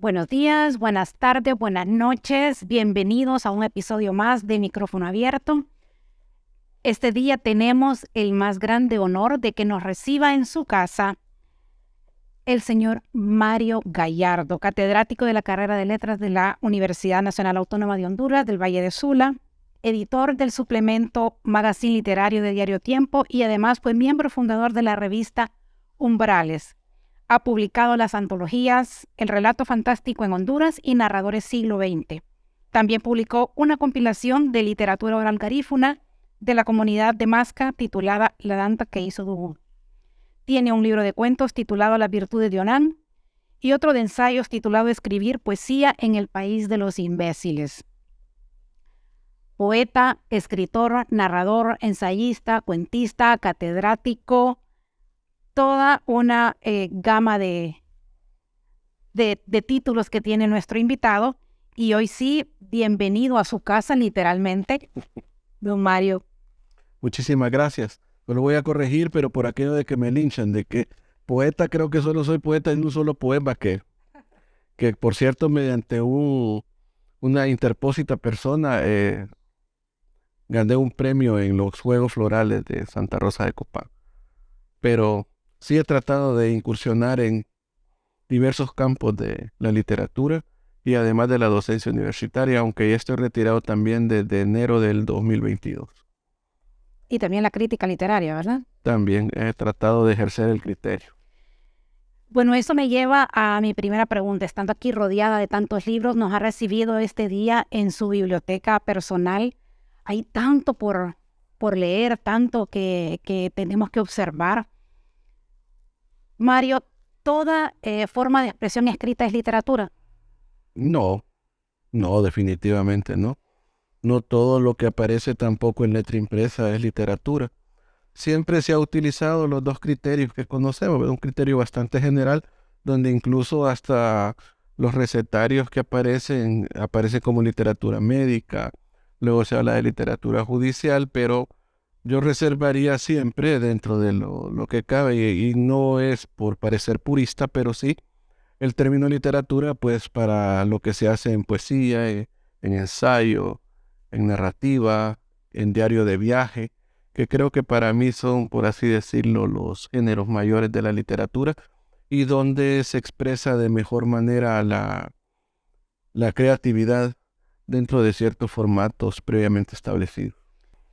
Buenos días, buenas tardes, buenas noches. Bienvenidos a un episodio más de Micrófono Abierto. Este día tenemos el más grande honor de que nos reciba en su casa el señor Mario Gallardo, catedrático de la carrera de Letras de la Universidad Nacional Autónoma de Honduras del Valle de Sula, editor del suplemento Magazine Literario de Diario Tiempo y además fue miembro fundador de la revista Umbrales. Ha publicado las antologías El Relato Fantástico en Honduras y Narradores Siglo XX. También publicó una compilación de literatura oral garífuna de la comunidad de Masca titulada La Danta que hizo Dubú. Tiene un libro de cuentos titulado Las Virtudes de Onán y otro de ensayos titulado Escribir Poesía en el País de los Imbéciles. Poeta, escritor, narrador, ensayista, cuentista, catedrático, toda una gama de títulos que tiene nuestro invitado. Y hoy sí, bienvenido a su casa, literalmente, don Mario. Muchísimas gracias. Yo lo voy a corregir, pero por aquello de que me linchan, de que poeta, creo que solo soy poeta en un solo poema que por cierto, mediante una interpósita persona, gané un premio en los Juegos Florales de Santa Rosa de Copán. Pero sí he tratado de incursionar en diversos campos de la literatura y además de la docencia universitaria, aunque ya estoy retirado también desde enero del 2022. Y también la crítica literaria, ¿verdad? También he tratado de ejercer el criterio. Bueno, eso me lleva a mi primera pregunta. Estando aquí rodeada de tantos libros, nos ha recibido este día en su biblioteca personal. Hay tanto por leer, tanto que tenemos que observar. Mario, ¿toda forma de expresión escrita es literatura? No, definitivamente no. No todo lo que aparece tampoco en letra impresa es literatura. Siempre se ha utilizado los dos criterios que conocemos, un criterio bastante general, donde incluso hasta los recetarios que aparecen como literatura médica, luego se habla de literatura judicial, pero yo reservaría siempre dentro de lo que cabe, y no es por parecer purista, pero sí el término literatura, pues para lo que se hace en poesía, en ensayo, en narrativa, en diario de viaje, que creo que para mí son, por así decirlo, los géneros mayores de la literatura y donde se expresa de mejor manera la creatividad dentro de ciertos formatos previamente establecidos.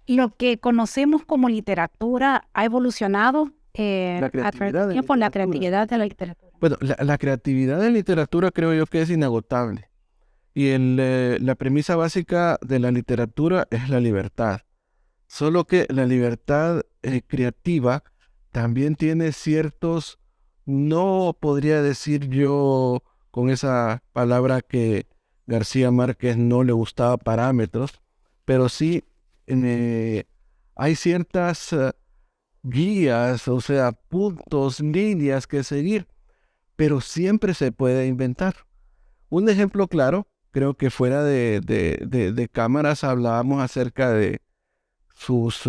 Lo que conocemos como literatura ha evolucionado La a través creatividad del de tiempo, la literatura. creatividad de la literatura. Bueno, la creatividad de literatura creo yo que es inagotable. Y la premisa básica de la literatura es la libertad. Solo que la libertad creativa también tiene ciertos, no podría decir yo con esa palabra que García Márquez no le gustaba, parámetros, pero sí hay ciertas guías, o sea, puntos, líneas que seguir, pero siempre se puede inventar. Un ejemplo claro, creo que fuera de cámaras hablábamos acerca de sus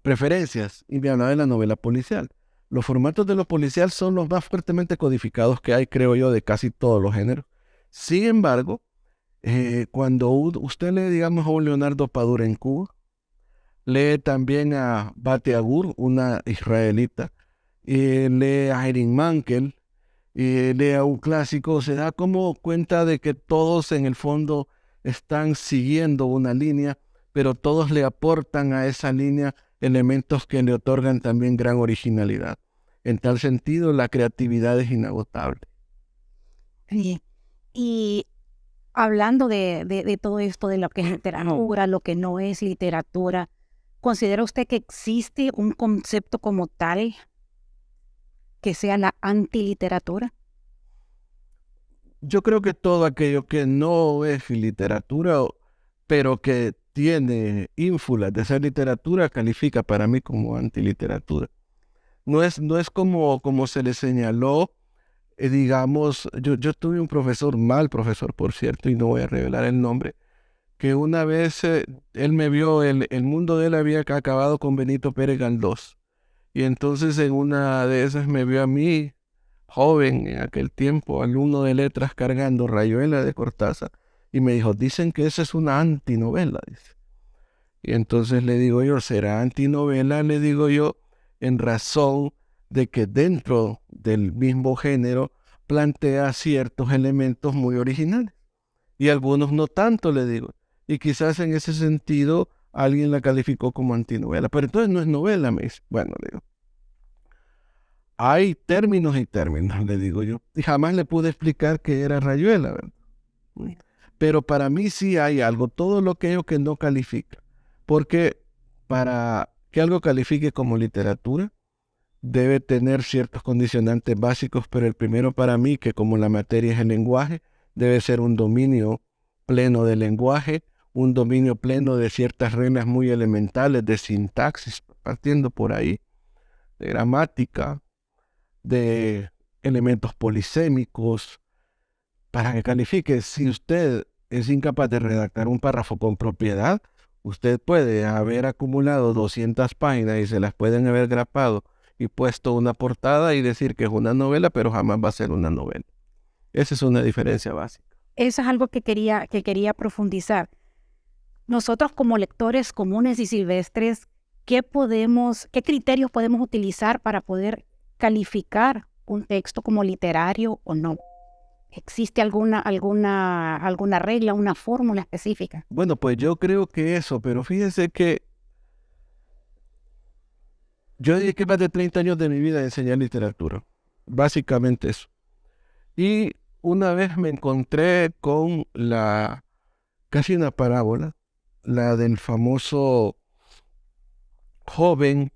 preferencias y me hablaba de la novela policial. Los formatos de lo policial son los más fuertemente codificados que hay, creo yo, de casi todos los géneros. Sin embargo, cuando usted lee, digamos, a un Leonardo Padura en Cuba, lee también a Bate Agur, una israelita, lee a Erin Mankel, lee a un clásico, se da como cuenta de que todos en el fondo están siguiendo una línea, pero todos le aportan a esa línea elementos que le otorgan también gran originalidad. En tal sentido, la creatividad es inagotable. Y hablando de todo esto, de lo que es literatura, lo que no es literatura, ¿considera usted que existe un concepto como tal que sea la antiliteratura? Yo creo que todo aquello que no es literatura, pero que tiene ínfulas de ser literatura, califica para mí como antiliteratura. No es como se le señaló, digamos, yo tuve un profesor, mal profesor por cierto, y no voy a revelar el nombre, que una vez él me vio, el mundo de él había acabado con Benito Pérez Galdós. Y entonces en una de esas me vio a mí joven en aquel tiempo, alumno de letras cargando Rayuela de Cortázar, y me dijo, dicen que esa es una antinovela, dice. Y entonces le digo yo, ¿será antinovela? Le digo yo, en razón de que dentro del mismo género plantea ciertos elementos muy originales. Y algunos no tanto, le digo. Y quizás en ese sentido alguien la calificó como antinovela. Pero entonces no es novela, me dice. Bueno, le digo. Hay términos y términos, le digo yo. Y jamás le pude explicar que era Rayuela, ¿verdad? Pero para mí sí hay algo, todo lo que no califica. Porque para que algo califique como literatura, debe tener ciertos condicionantes básicos, pero el primero para mí, que como la materia es el lenguaje, debe ser un dominio pleno del lenguaje, un dominio pleno de ciertas reglas muy elementales de sintaxis, partiendo por ahí, de gramática, de elementos polisémicos, para que califique. Si usted es incapaz de redactar un párrafo con propiedad, usted puede haber acumulado 200 páginas y se las pueden haber grapado y puesto una portada y decir que es una novela, pero jamás va a ser una novela. Esa es una diferencia básica. Eso es algo que quería profundizar. Nosotros como lectores comunes y silvestres, ¿qué criterios podemos utilizar para poder calificar un texto como literario o no? ¿Existe alguna regla, una fórmula específica? Bueno, pues yo creo que eso, pero fíjese que yo dediqué más de 30 años de mi vida a enseñar literatura. Básicamente eso. Y una vez me encontré con casi una parábola, la del famoso joven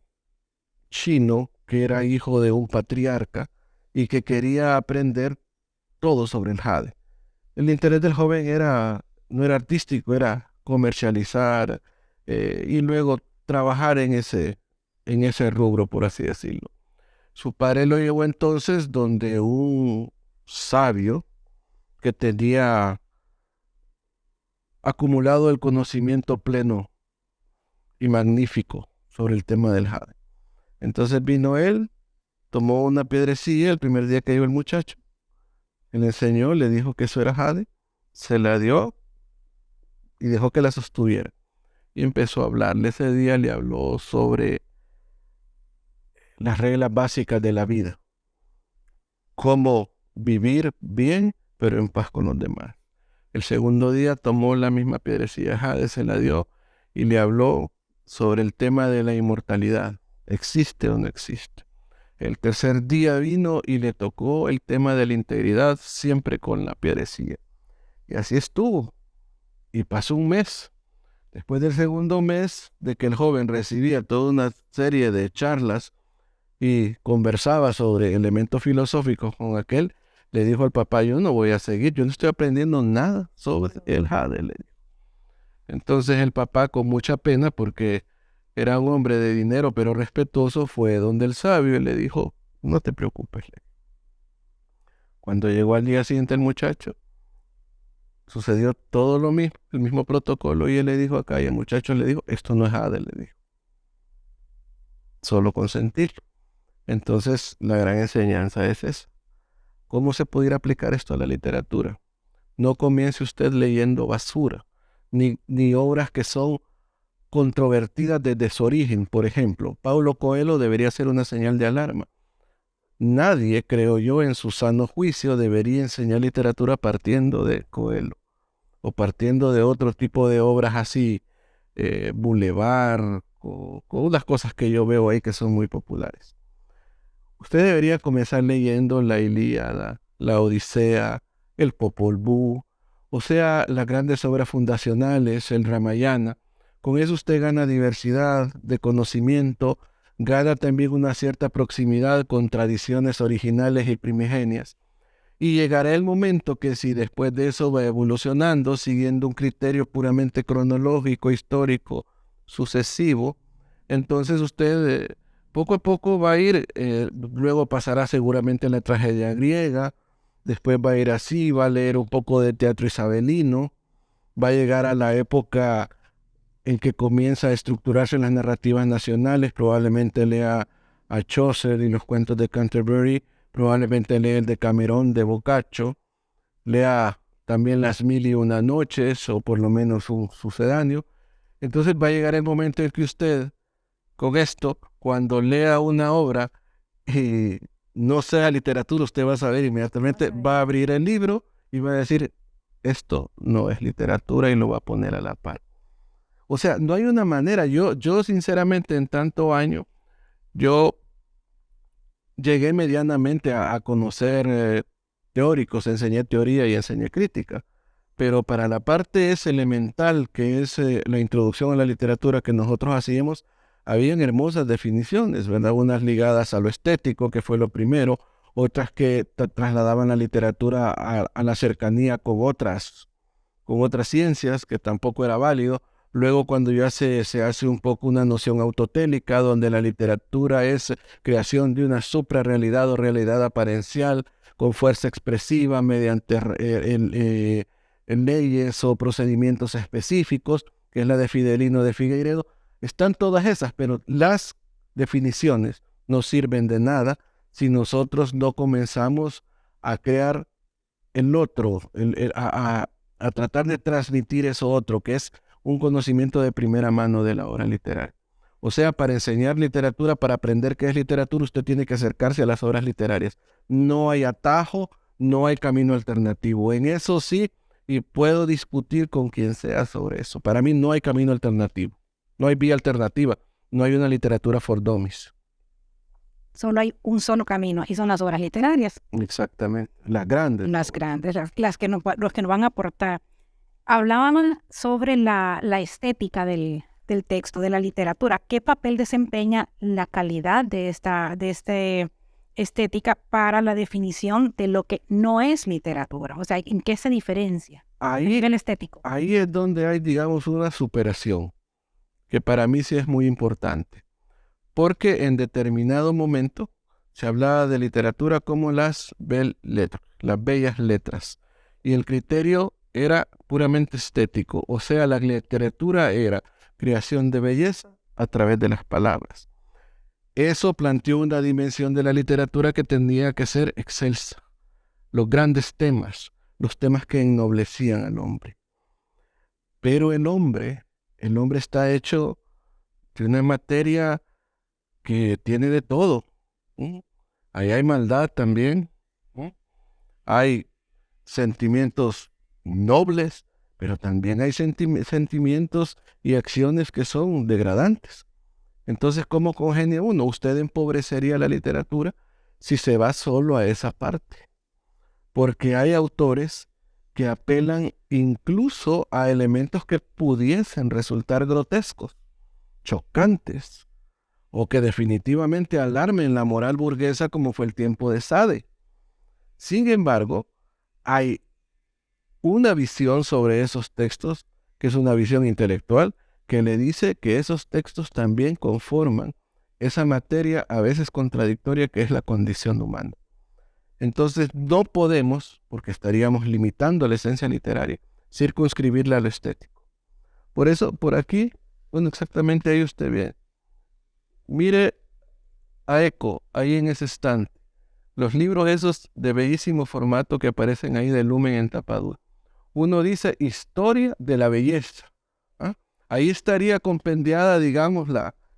chino que era hijo de un patriarca y que quería aprender todo sobre el jade. El interés del joven no era artístico, era comercializar y luego trabajar en ese rubro, por así decirlo. Su padre lo llevó entonces donde un sabio que tenía acumulado el conocimiento pleno y magnífico sobre el tema del jade. Entonces vino él, tomó una piedrecilla el primer día que llegó el muchacho, le enseñó, le dijo que eso era jade, se la dio y dejó que la sostuviera. Y empezó a hablarle. Ese día le habló sobre las reglas básicas de la vida. Cómo vivir bien, pero en paz con los demás. El segundo día tomó la misma piedrecilla de jade, se la dio y le habló sobre el tema de la inmortalidad. ¿Existe o no existe? El tercer día vino y le tocó el tema de la integridad, siempre con la piedrecilla. Y así estuvo. Y pasó un mes. Después del segundo mes de que el joven recibía toda una serie de charlas y conversaba sobre elementos filosóficos con aquel, le dijo al papá, yo no voy a seguir, yo no estoy aprendiendo nada sobre el jade, le dijo. Entonces el papá, con mucha pena, porque era un hombre de dinero pero respetuoso, fue donde el sabio y le dijo, no te preocupes. Cuando llegó al día siguiente el muchacho, sucedió todo lo mismo, el mismo protocolo, y él le dijo acá, y el muchacho le dijo, esto no es jade, le dijo. Solo consentirlo. Entonces, la gran enseñanza es esa. ¿Cómo se pudiera aplicar esto a la literatura? No comience usted leyendo basura, ni obras que son controvertidas desde su origen. Por ejemplo, Paulo Coelho debería ser una señal de alarma. Nadie, creo yo, en su sano juicio debería enseñar literatura partiendo de Coelho o partiendo de otro tipo de obras así, Boulevard, o unas cosas que yo veo ahí que son muy populares. Usted debería comenzar leyendo la Ilíada, la Odisea, el Popol Vuh, o sea, las grandes obras fundacionales, el Ramayana. Con eso usted gana diversidad de conocimiento, gana también una cierta proximidad con tradiciones originales y primigenias. Y llegará el momento que si después de eso va evolucionando, siguiendo un criterio puramente cronológico, histórico, sucesivo, entonces usted poco a poco va a ir, luego pasará seguramente en la tragedia griega, después va a ir así, va a leer un poco de teatro isabelino, va a llegar a la época en que comienza a estructurarse las narrativas nacionales, probablemente lea a Chaucer y los cuentos de Canterbury, probablemente lee el Decamerón de Boccaccio, lea también Las Mil y Una Noches, o por lo menos un sucedáneo. Entonces va a llegar el momento en que usted, con esto, cuando lea una obra y no sea literatura, usted va a saber inmediatamente, va a abrir el libro y va a decir, esto no es literatura, y lo va a poner a la par. O sea, no hay una manera. Yo sinceramente, en tanto año, yo llegué medianamente a conocer teóricos, enseñé teoría y enseñé crítica. Pero para la parte es elemental, que es la introducción a la literatura que nosotros hacíamos, habían hermosas definiciones, ¿verdad? Unas ligadas a lo estético, que fue lo primero, otras que trasladaban la literatura a la cercanía con otras ciencias, que tampoco era válido. Luego, cuando ya se hace un poco una noción autotélica, donde la literatura es creación de una suprarrealidad o realidad aparencial con fuerza expresiva mediante leyes o procedimientos específicos, que es la de Fidelino de Figueiredo. Están todas esas, pero las definiciones no sirven de nada si nosotros no comenzamos a crear el otro, a tratar de transmitir eso otro, que es un conocimiento de primera mano de la obra literaria. O sea, para enseñar literatura, para aprender qué es literatura, usted tiene que acercarse a las obras literarias. No hay atajo, no hay camino alternativo. En eso sí, y puedo discutir con quien sea sobre eso. Para mí no hay camino alternativo, no hay vía alternativa, no hay una literatura for dummies. Solo hay un solo camino, y son las obras literarias. Exactamente, las grandes. Las grandes, los que nos van a aportar. Hablábamos sobre la estética del texto, de la literatura. ¿Qué papel desempeña la calidad de esta estética para la definición de lo que no es literatura? O sea, ¿en qué se diferencia a nivel estético? Ahí es donde hay, digamos, una superación, que para mí sí es muy importante. Porque en determinado momento se hablaba de literatura como las bellas letras. Y el criterio era puramente estético. O sea, la literatura era creación de belleza a través de las palabras. Eso planteó una dimensión de la literatura que tenía que ser excelsa. Los grandes temas, los temas que ennoblecían al hombre. Pero el hombre está hecho de una materia que tiene de todo. Ahí hay maldad también. Hay sentimientos nobles, pero también hay sentimientos y acciones que son degradantes. Entonces, ¿cómo congenia uno? Usted empobrecería la literatura si se va solo a esa parte. Porque hay autores que apelan incluso a elementos que pudiesen resultar grotescos, chocantes, o que definitivamente alarmen la moral burguesa, como fue el tiempo de Sade. Sin embargo, hay una visión sobre esos textos, que es una visión intelectual, que le dice que esos textos también conforman esa materia a veces contradictoria que es la condición humana. Entonces no podemos, porque estaríamos limitando la esencia literaria, circunscribirla a lo estético. Por eso, por aquí, bueno, exactamente ahí usted ve. Mire a Eco, ahí en ese estante, los libros esos de bellísimo formato que aparecen ahí de Lumen en tapadura. Uno dice Historia de la Belleza. Ahí estaría compendiada, digamos,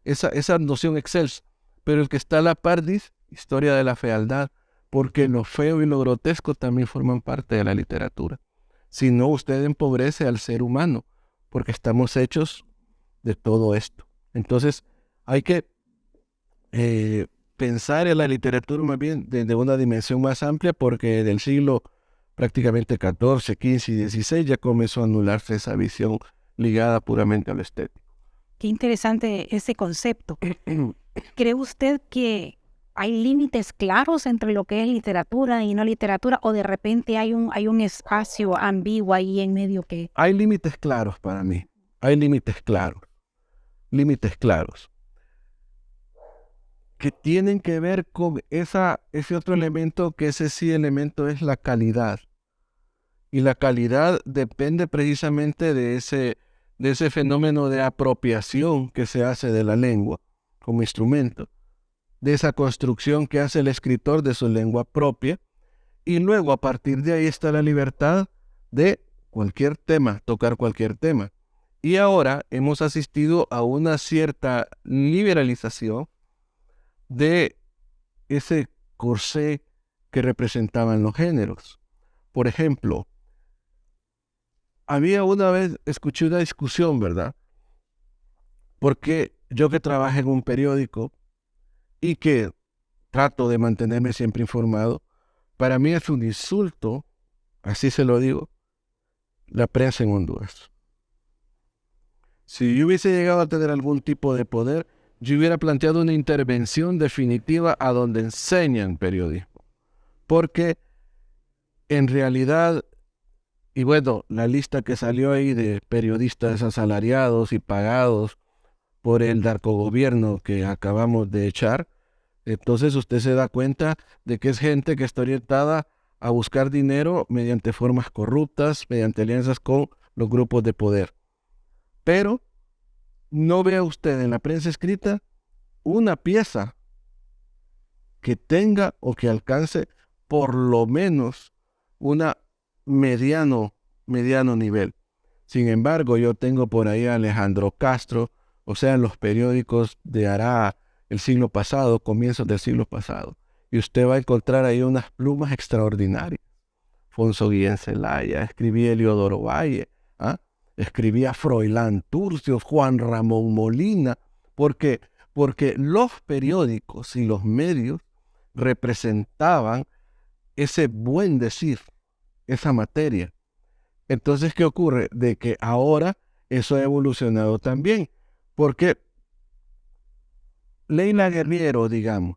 esa noción excelsa. Pero el que está a la par dice Historia de la Fealdad, porque lo feo y lo grotesco también forman parte de la literatura. Si no, usted empobrece al ser humano, porque estamos hechos de todo esto. Entonces, hay que pensar en la literatura más bien desde una dimensión más amplia, porque del siglo prácticamente XIV, XV y XVI ya comenzó a anularse esa visión ligada puramente a lo estético. Qué interesante ese concepto. ¿Cree usted que hay límites claros entre lo que es literatura y no literatura, o de repente hay un espacio ambiguo ahí en medio que...? Hay límites claros para mí, hay límites claros, que tienen que ver con ese otro elemento, que ese sí elemento es la calidad. Y la calidad depende precisamente de ese fenómeno de apropiación que se hace de la lengua como instrumento. de esa construcción que hace el escritor de su lengua propia, y luego a partir de ahí está la libertad de cualquier tema, tocar cualquier tema. Y ahora hemos asistido a una cierta liberalización de ese corsé que representaban los géneros. Por ejemplo, había una vez, escuché una discusión, ¿verdad? Porque yo que trabajo en un periódico y que trato de mantenerme siempre informado, para mí es un insulto, así se lo digo, la prensa en Honduras. Si yo hubiese llegado a tener algún tipo de poder, yo hubiera planteado una intervención definitiva a donde enseñan periodismo. Porque en realidad, y bueno, la lista que salió ahí de periodistas asalariados y pagados por el narcogobierno que acabamos de echar, entonces usted se da cuenta de que es gente que está orientada a buscar dinero mediante formas corruptas, mediante alianzas con los grupos de poder. Pero no vea usted en la prensa escrita una pieza que tenga o que alcance por lo menos una mediano nivel. Sin embargo, yo tengo por ahí a Alejandro Castro, o sea, en los periódicos de hará el siglo pasado, comienzos del siglo pasado, y usted va a encontrar ahí unas plumas extraordinarias. Fonso Guillén Zelaya, escribía Eliodoro Valle, ¿ah? Escribía Froilán Turcios, Juan Ramón Molina, porque los periódicos y los medios representaban ese buen decir, esa materia. Entonces, ¿qué ocurre? De que ahora eso ha evolucionado también, porque Leila Guerriero, digamos,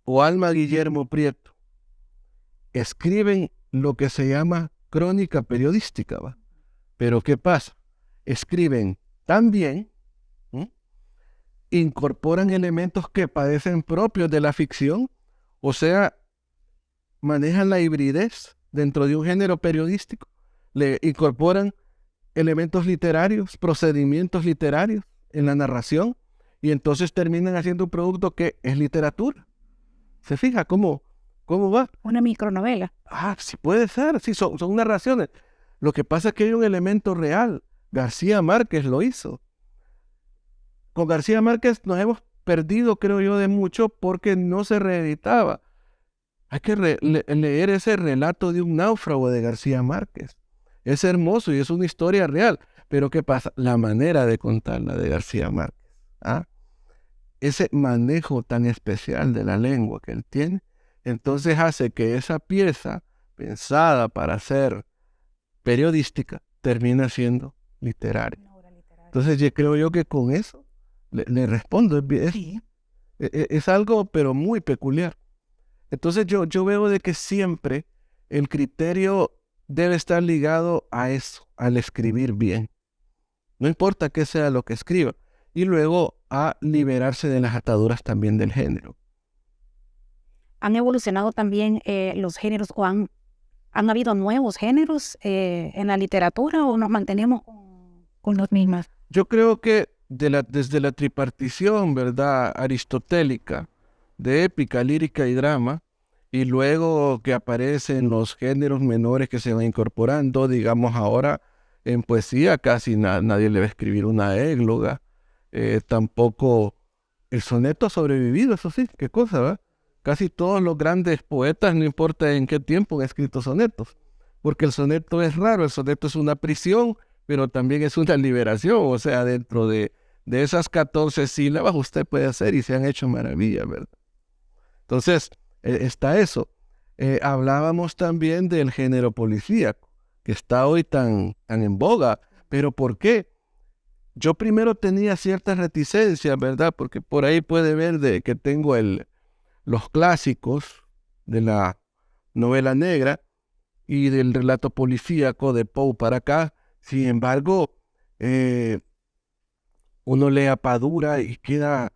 o Alma Guillermo Prieto, escriben lo que se llama crónica periodística, ¿va? Pero ¿qué pasa? Escriben tan bien, incorporan elementos que parecen propios de la ficción, o sea, manejan la hibridez dentro de un género periodístico, le incorporan elementos literarios, procedimientos literarios en la narración, y entonces terminan haciendo un producto que es literatura. ¿Se fija cómo va? Una micronovela. Sí puede ser, sí, son narraciones. Lo que pasa es que hay un elemento real. García Márquez lo hizo. Con García Márquez nos hemos perdido, creo yo, de mucho porque no se reeditaba. Hay que leer ese relato de un náufrago de García Márquez. Es hermoso y es una historia real. Pero ¿qué pasa? La manera de contarla de García Márquez. Ese manejo tan especial de la lengua que él tiene, entonces hace que esa pieza pensada para ser periodística termina siendo literaria. Entonces yo creo yo que con eso le respondo. Es algo pero muy peculiar. Entonces yo veo de que siempre el criterio debe estar ligado a eso, al escribir bien. No importa qué sea lo que escriba. Y luego a liberarse de las ataduras también del género. ¿Han evolucionado también los géneros o han habido nuevos géneros en la literatura o nos mantenemos con los mismos? Yo creo que desde la tripartición, ¿verdad?, aristotélica, de épica, lírica y drama, y luego que aparecen los géneros menores que se van incorporando, digamos ahora en poesía casi nadie le va a escribir una égloga, tampoco el soneto ha sobrevivido, eso sí, qué cosa, ¿verdad? Casi todos los grandes poetas, no importa en qué tiempo, han escrito sonetos, porque el soneto es raro, el soneto es una prisión, pero también es una liberación, o sea, dentro de esas 14 sílabas usted puede hacer y se han hecho maravillas, ¿verdad? Entonces, está eso. Hablábamos también del género policíaco, que está hoy tan en boga, pero ¿por qué? Yo primero tenía ciertas reticencias, ¿verdad? Porque por ahí puede ver de que tengo los clásicos de la novela negra y del relato policíaco de Poe para acá. Sin embargo, uno lee a Padura y queda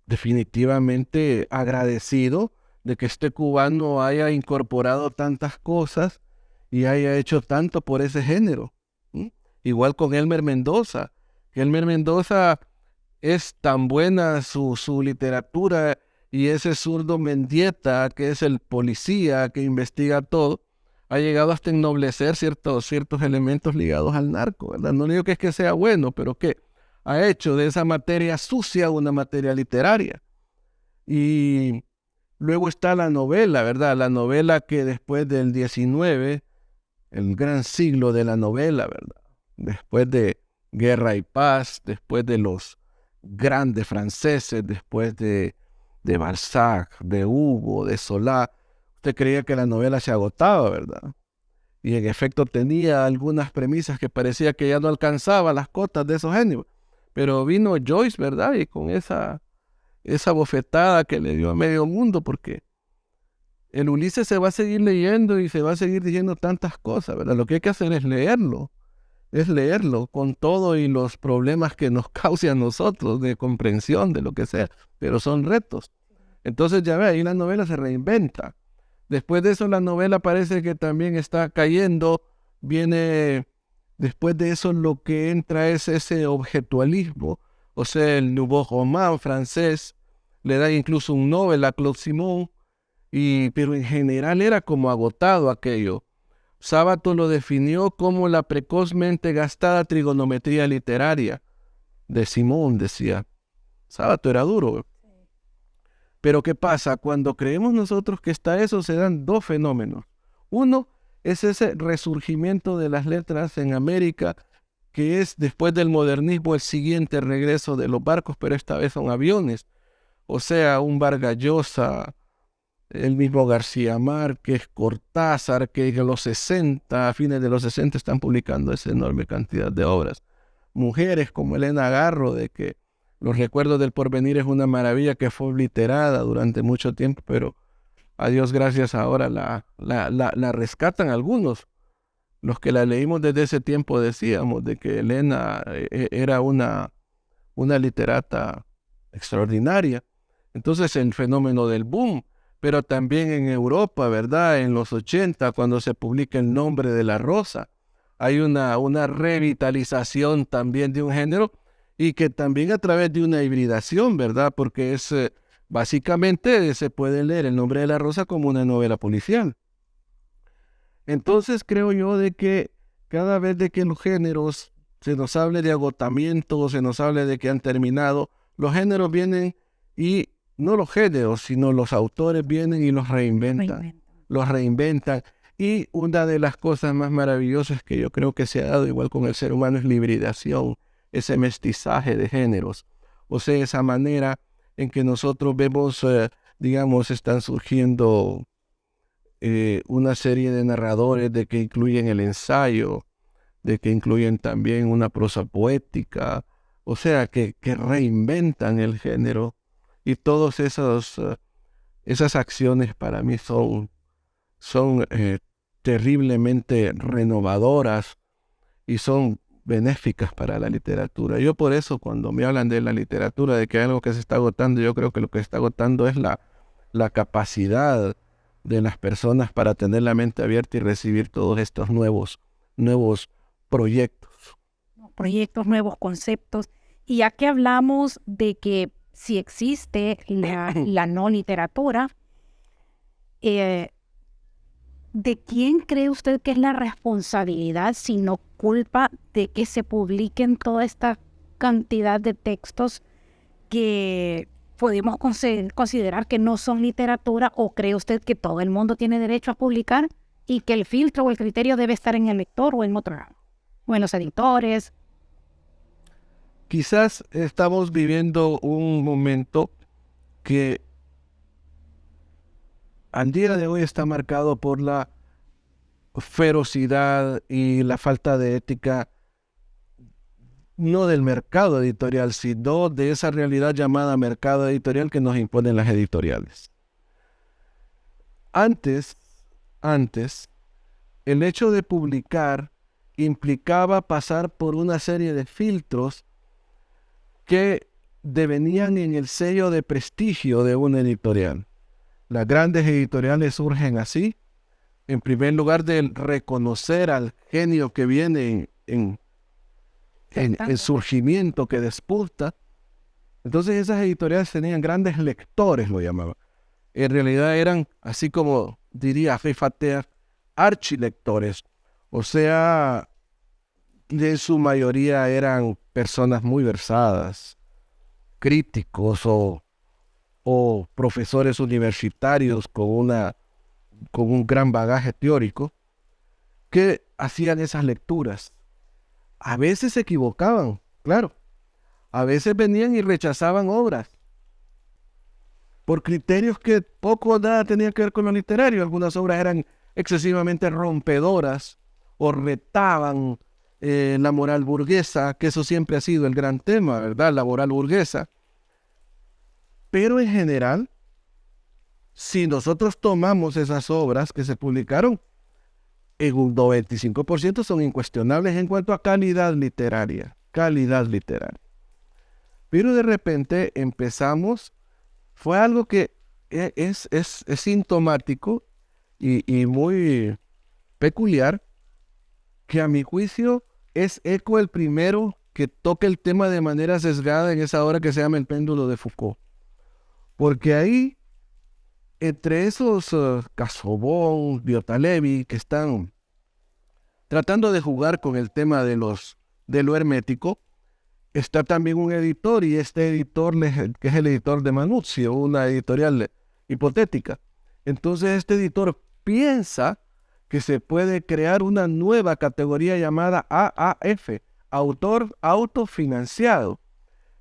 definitivamente agradecido de que este cubano haya incorporado tantas cosas y haya hecho tanto por ese género. Igual con Elmer Mendoza. Elmer Mendoza es tan buena su literatura y ese zurdo Mendieta, que es el policía que investiga todo, ha llegado hasta ennoblecer ciertos elementos ligados al narco, ¿verdad? No digo que es que sea bueno, pero que ha hecho de esa materia sucia una materia literaria. Y luego está la novela, ¿verdad? La novela que después del 19, el gran siglo de la novela, ¿verdad? Después de Guerra y Paz, después de los grandes franceses, después de Balzac, de Hugo, de Solá, usted creía que la novela se agotaba, ¿verdad? Y en efecto tenía algunas premisas que parecía que ya no alcanzaba las cotas de esos géneros. Pero vino Joyce, ¿verdad? Y con esa bofetada que le dio a medio mundo, porque el Ulises se va a seguir leyendo y se va a seguir diciendo tantas cosas, ¿verdad? Lo que hay que hacer es leerlo con todo y los problemas que nos cause a nosotros de comprensión, de lo que sea, pero son retos. Entonces ya ve, ahí la novela se reinventa. Después de eso la novela parece que también está cayendo, viene, después de eso lo que entra es ese objetualismo, o sea, el Nouveau Roman francés, le da incluso un Nobel a Claude Simon, pero en general era como agotado aquello. Sábato lo definió como la precozmente gastada trigonometría literaria de Simón, decía. Sábato era duro. Pero ¿qué pasa? Cuando creemos nosotros que está eso, se dan dos fenómenos. Uno es ese resurgimiento de las letras en América, que es después del modernismo el siguiente regreso de los barcos, pero esta vez son aviones. O sea, un Vargas Llosa, el mismo García Márquez, Cortázar, que en los 60, a fines de los 60 están publicando esa enorme cantidad de obras. Mujeres como Elena Garro, de que Los recuerdos del porvenir es una maravilla que fue obliterada durante mucho tiempo, pero a Dios gracias ahora la rescatan algunos. Los que la leímos desde ese tiempo decíamos de que Elena era una literata extraordinaria. Entonces el fenómeno del boom, pero también en Europa, ¿verdad? En los 80, cuando se publica El nombre de la rosa, hay una revitalización también de un género y que también a través de una hibridación, ¿verdad? Porque es básicamente se puede leer El nombre de la rosa como una novela policial. Entonces creo yo de que cada vez de que los géneros se nos hable de agotamiento, se nos hable de que han terminado, los géneros vienen y no los géneros, sino los autores vienen y los reinventan. Los reinventan. Y una de las cosas más maravillosas que yo creo que se ha dado igual con el ser humano es la hibridación, ese mestizaje de géneros. O sea, esa manera en que nosotros vemos, digamos, están surgiendo una serie de narradores de que incluyen el ensayo, de que incluyen también una prosa poética, o sea, que reinventan el género. Y todas esas acciones para mí son terriblemente renovadoras y son benéficas para la literatura. Yo por eso cuando me hablan de la literatura, de que hay algo que se está agotando, yo creo que lo que está agotando es la capacidad de las personas para tener la mente abierta y recibir todos estos nuevos proyectos. Proyectos, nuevos conceptos. Y ya que hablamos de que si existe la no literatura, ¿de quién cree usted que es la responsabilidad, si no culpa, de que se publiquen toda esta cantidad de textos que podemos considerar que no son literatura? ¿O cree usted que todo el mundo tiene derecho a publicar y que el filtro o el criterio debe estar en el lector o en otro lado, o en los editores? Quizás estamos viviendo un momento que al día de hoy está marcado por la ferocidad y la falta de ética, no del mercado editorial, sino de esa realidad llamada mercado editorial que nos imponen las editoriales. Antes, el hecho de publicar implicaba pasar por una serie de filtros que devenían en el sello de prestigio de una editorial. Las grandes editoriales surgen así, en primer lugar de reconocer al genio que viene en surgimiento, que despunta, Entonces esas editoriales tenían grandes lectores, lo llamaban. En realidad eran, así como diría Fifatea, archilectores. O sea, en su mayoría eran personas muy versadas, críticos o profesores universitarios con un gran bagaje teórico que hacían esas lecturas. A veces se equivocaban, claro. A veces venían y rechazaban obras por criterios que poco o nada tenían que ver con lo literario. Algunas obras eran excesivamente rompedoras o retaban la moral burguesa, que eso siempre ha sido el gran tema, ¿verdad? La moral burguesa. Pero en general, si nosotros tomamos esas obras que se publicaron, en un 95% son incuestionables en cuanto a calidad literaria. Calidad literaria. Pero de repente empezamos, fue algo que es sintomático y muy peculiar, que a mi juicio es Eco el primero que toca el tema de manera sesgada en esa obra que se llama El péndulo de Foucault. Porque ahí, entre esos Casaubon, Biotalevi, que están tratando de jugar con el tema de lo hermético, está también un editor, y este editor, que es el editor de Manuzio, una editorial hipotética. Entonces este editor piensa que se puede crear una nueva categoría llamada AAF, autor autofinanciado.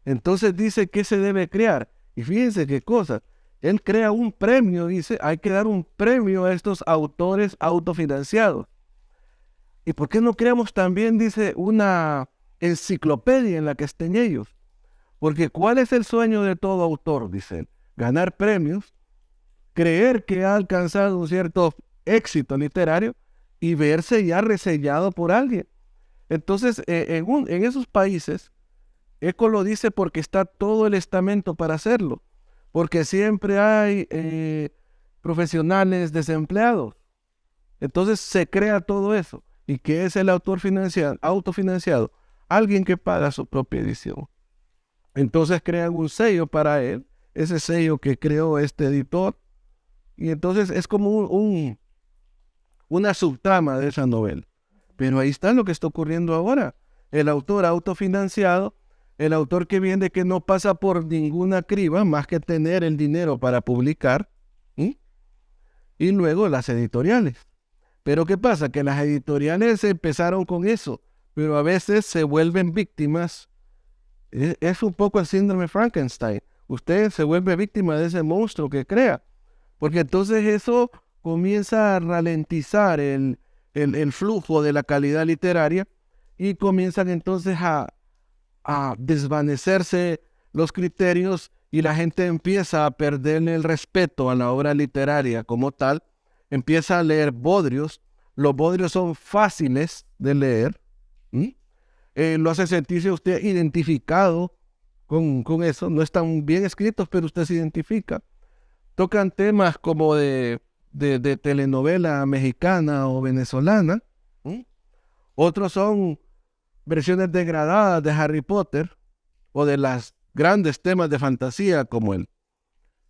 Entonces dice que se debe crear. Y fíjense qué cosa. Él crea un premio, dice, hay que dar un premio a estos autores autofinanciados. ¿Y por qué no creamos también, dice, una enciclopedia en la que estén ellos? Porque ¿cuál es el sueño de todo autor? Dice él. Ganar premios, creer que ha alcanzado un cierto éxito literario y verse ya reseñado por alguien. Entonces, en esos países, Eco lo dice porque está todo el estamento para hacerlo, porque siempre hay profesionales desempleados. Entonces se crea todo eso. ¿Y qué es el autor autofinanciado? Alguien que paga su propia edición. Entonces crean un sello para él, ese sello que creó este editor, y entonces es como una subtrama de esa novela. Pero ahí está lo que está ocurriendo ahora. El autor autofinanciado, el autor que viene, que no pasa por ninguna criba más que tener el dinero para publicar, ¿sí? Y luego las editoriales. Pero ¿qué pasa? Que las editoriales empezaron con eso, pero a veces se vuelven víctimas. Es un poco el síndrome Frankenstein. Usted se vuelve víctima de ese monstruo que crea, porque entonces eso comienza a ralentizar el flujo de la calidad literaria, y comienzan entonces a desvanecerse los criterios, y la gente empieza a perderle el respeto a la obra literaria como tal. Empieza a leer bodrios. Los bodrios son fáciles de leer. Lo hace sentirse usted identificado con eso. No están bien escritos, pero usted se identifica. Tocan temas como de telenovela mexicana o venezolana. Otros son versiones degradadas de Harry Potter o de las grandes temas de fantasía como el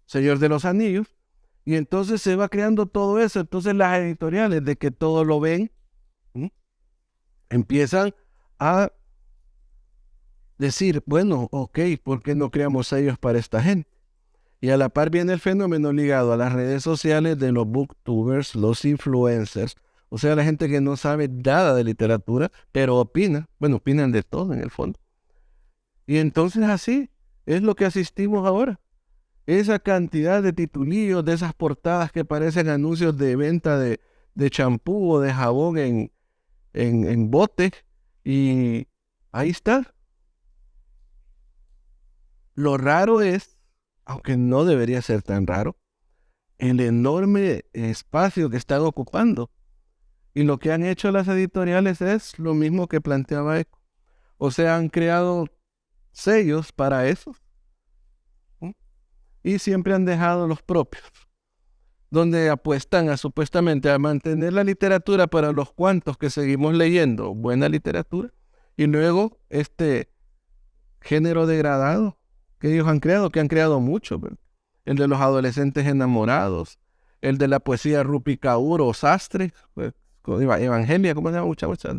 Señor de los Anillos. Y entonces se va creando todo eso. Entonces las editoriales, de que todo lo ven, empiezan a decir, bueno, ok, ¿por qué no creamos sellos para esta gente? Y a la par viene el fenómeno ligado a las redes sociales de los booktubers, los influencers, o sea, la gente que no sabe nada de literatura, pero opina. Bueno, opinan de todo en el fondo. Y entonces así es lo que asistimos ahora. Esa cantidad de titulillos, de esas portadas que parecen anuncios de venta de champú o de jabón en bote, y ahí está. Lo raro es, aunque no debería ser tan raro, el enorme espacio que están ocupando. Y lo que han hecho las editoriales es lo mismo que planteaba Eco. O sea, han creado sellos para eso. Y siempre han dejado los propios, donde apuestan supuestamente a mantener la literatura para los cuantos que seguimos leyendo buena literatura, y luego este género degradado que ellos han creado, que han creado mucho, ¿verdad? El de los adolescentes enamorados, el de la poesía Rupi Kaur o Sastre, pues, Evangelia, ¿cómo se llama muchacha?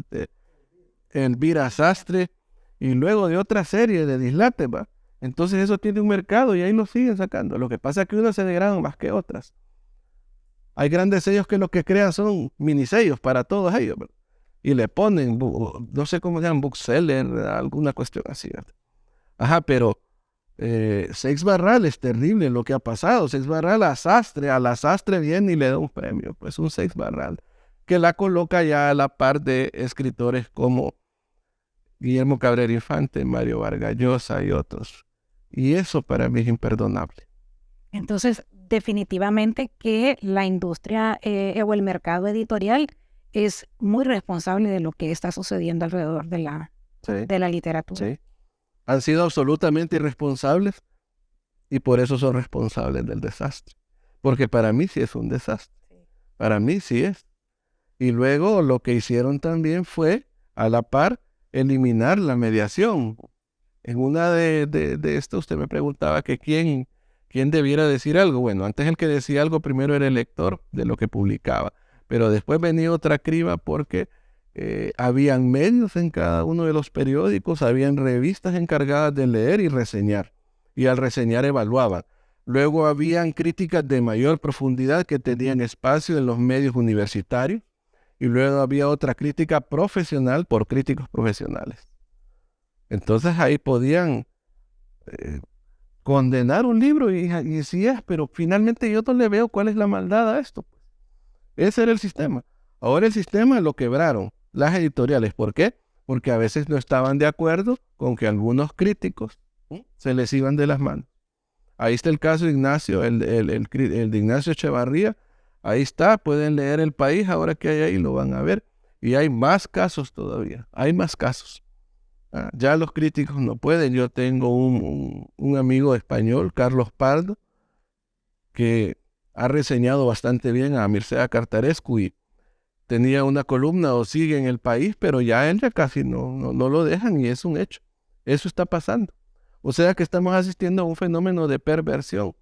Elvira Sastre, y luego de otra serie de dislates, ¿va? Entonces eso tiene un mercado y ahí lo siguen sacando. Lo que pasa es que unos se degradan más que otras. Hay grandes sellos que lo que crean son minisellos para todos ellos, ¿verdad? Y le ponen, no sé cómo se llaman, bookseller, alguna cuestión así, ¿verdad? Ajá, pero Seix Barral es terrible lo que ha pasado. Seix Barral a la Sastre viene y le da un premio, pues un Seix Barral, que la coloca ya a la par de escritores como Guillermo Cabrera Infante, Mario Vargas Llosa y otros. Y eso para mí es imperdonable. Entonces, definitivamente que la industria o el mercado editorial es muy responsable de lo que está sucediendo alrededor de la literatura. Sí. Han sido absolutamente irresponsables y por eso son responsables del desastre. Porque para mí sí es un desastre. Para mí sí es. Y luego lo que hicieron también fue, a la par, eliminar la mediación. En una de esto usted me preguntaba que quién debiera decir algo. Bueno, antes el que decía algo primero era el lector de lo que publicaba. Pero después venía otra criba porque habían medios en cada uno de los periódicos, habían revistas encargadas de leer y reseñar. Y al reseñar evaluaban. Luego habían críticas de mayor profundidad que tenían espacio en los medios universitarios. Y luego había otra crítica profesional por críticos profesionales. Entonces ahí podían condenar un libro y sí es, pero finalmente yo no le veo cuál es la maldad a esto. Ese era el sistema. Ahora el sistema lo quebraron las editoriales. ¿Por qué? Porque a veces no estaban de acuerdo con que algunos críticos se les iban de las manos. Ahí está el caso de Ignacio, el de Ignacio Echevarría. Ahí está, pueden leer El País, ahora que hay ahí lo van a ver. Y hay más casos todavía, hay más casos. Ya los críticos no pueden. Yo tengo un amigo español, Carlos Pardo, que ha reseñado bastante bien a Mircea Cartarescu y tenía una columna o sigue en El País, pero ya él ya casi no lo dejan y es un hecho. Eso está pasando. O sea que estamos asistiendo a un fenómeno de perversión.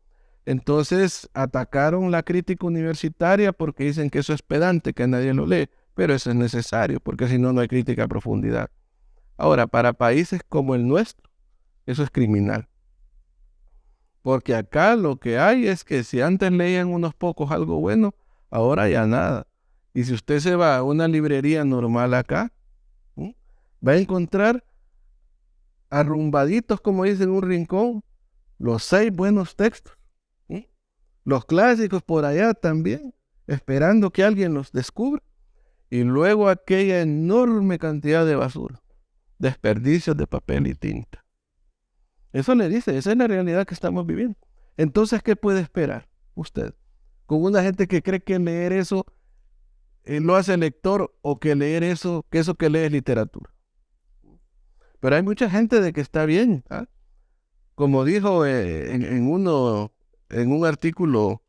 Entonces atacaron la crítica universitaria porque dicen que eso es pedante, que nadie lo lee, pero eso es necesario porque si no, no hay crítica a profundidad. Ahora, para países como el nuestro, eso es criminal. Porque acá lo que hay es que si antes leían unos pocos algo bueno, ahora ya nada. Y si usted se va a una librería normal acá, va a encontrar arrumbaditos, como dicen, en un rincón, los 6 buenos textos. Los clásicos por allá también, esperando que alguien los descubra. Y luego aquella enorme cantidad de basura, desperdicios de papel y tinta. Eso le dice, esa es la realidad que estamos viviendo. Entonces, ¿qué puede esperar usted? Con una gente que cree que leer eso lo hace lector o que leer eso, que eso que lee es literatura. Pero hay mucha gente de que está bien. Como dijo en un artículo,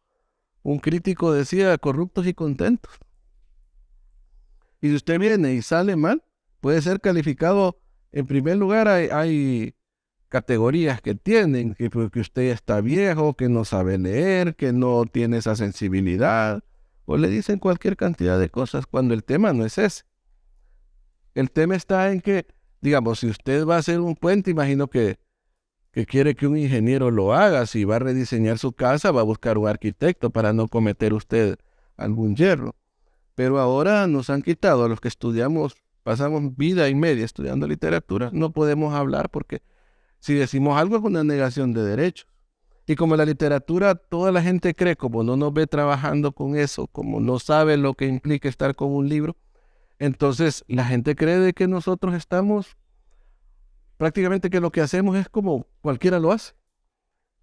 un crítico decía, corruptos y contentos. Y si usted viene y sale mal, puede ser calificado, en primer lugar hay categorías que tienen, que usted está viejo, que no sabe leer, que no tiene esa sensibilidad, o le dicen cualquier cantidad de cosas cuando el tema no es ese. El tema está en que, digamos, si usted va a hacer un puente, imagino que quiere que un ingeniero lo haga. Si va a rediseñar su casa, va a buscar un arquitecto para no cometer usted algún yerro. Pero ahora nos han quitado a los que estudiamos, pasamos vida y media estudiando literatura, no podemos hablar porque si decimos algo es una negación de derechos. Y como la literatura, toda la gente cree, como no nos ve trabajando con eso, como no sabe lo que implica estar con un libro, entonces la gente cree de que nosotros estamos, prácticamente que lo que hacemos es como cualquiera lo hace.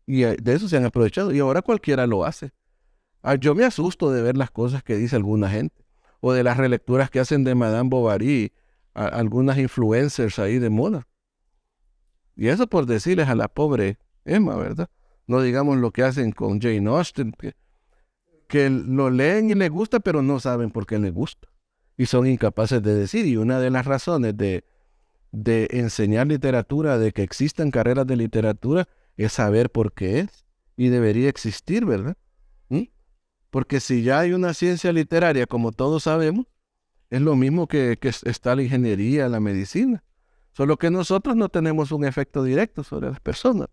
Y de eso se han aprovechado. Y ahora cualquiera lo hace. Yo me asusto de ver las cosas que dice alguna gente. O de las relecturas que hacen de Madame Bovary, algunas influencers ahí de moda. Y eso por decirles a la pobre Emma, ¿verdad? No digamos lo que hacen con Jane Austen, que lo leen y les gusta, pero no saben por qué les gusta. Y son incapaces de decir. Y una de las razones de enseñar literatura, de que existan carreras de literatura, es saber por qué es y debería existir, ¿verdad? ¿Mm? Porque si ya hay una ciencia literaria, como todos sabemos, es lo mismo que está la ingeniería, la medicina. Solo que nosotros no tenemos un efecto directo sobre las personas.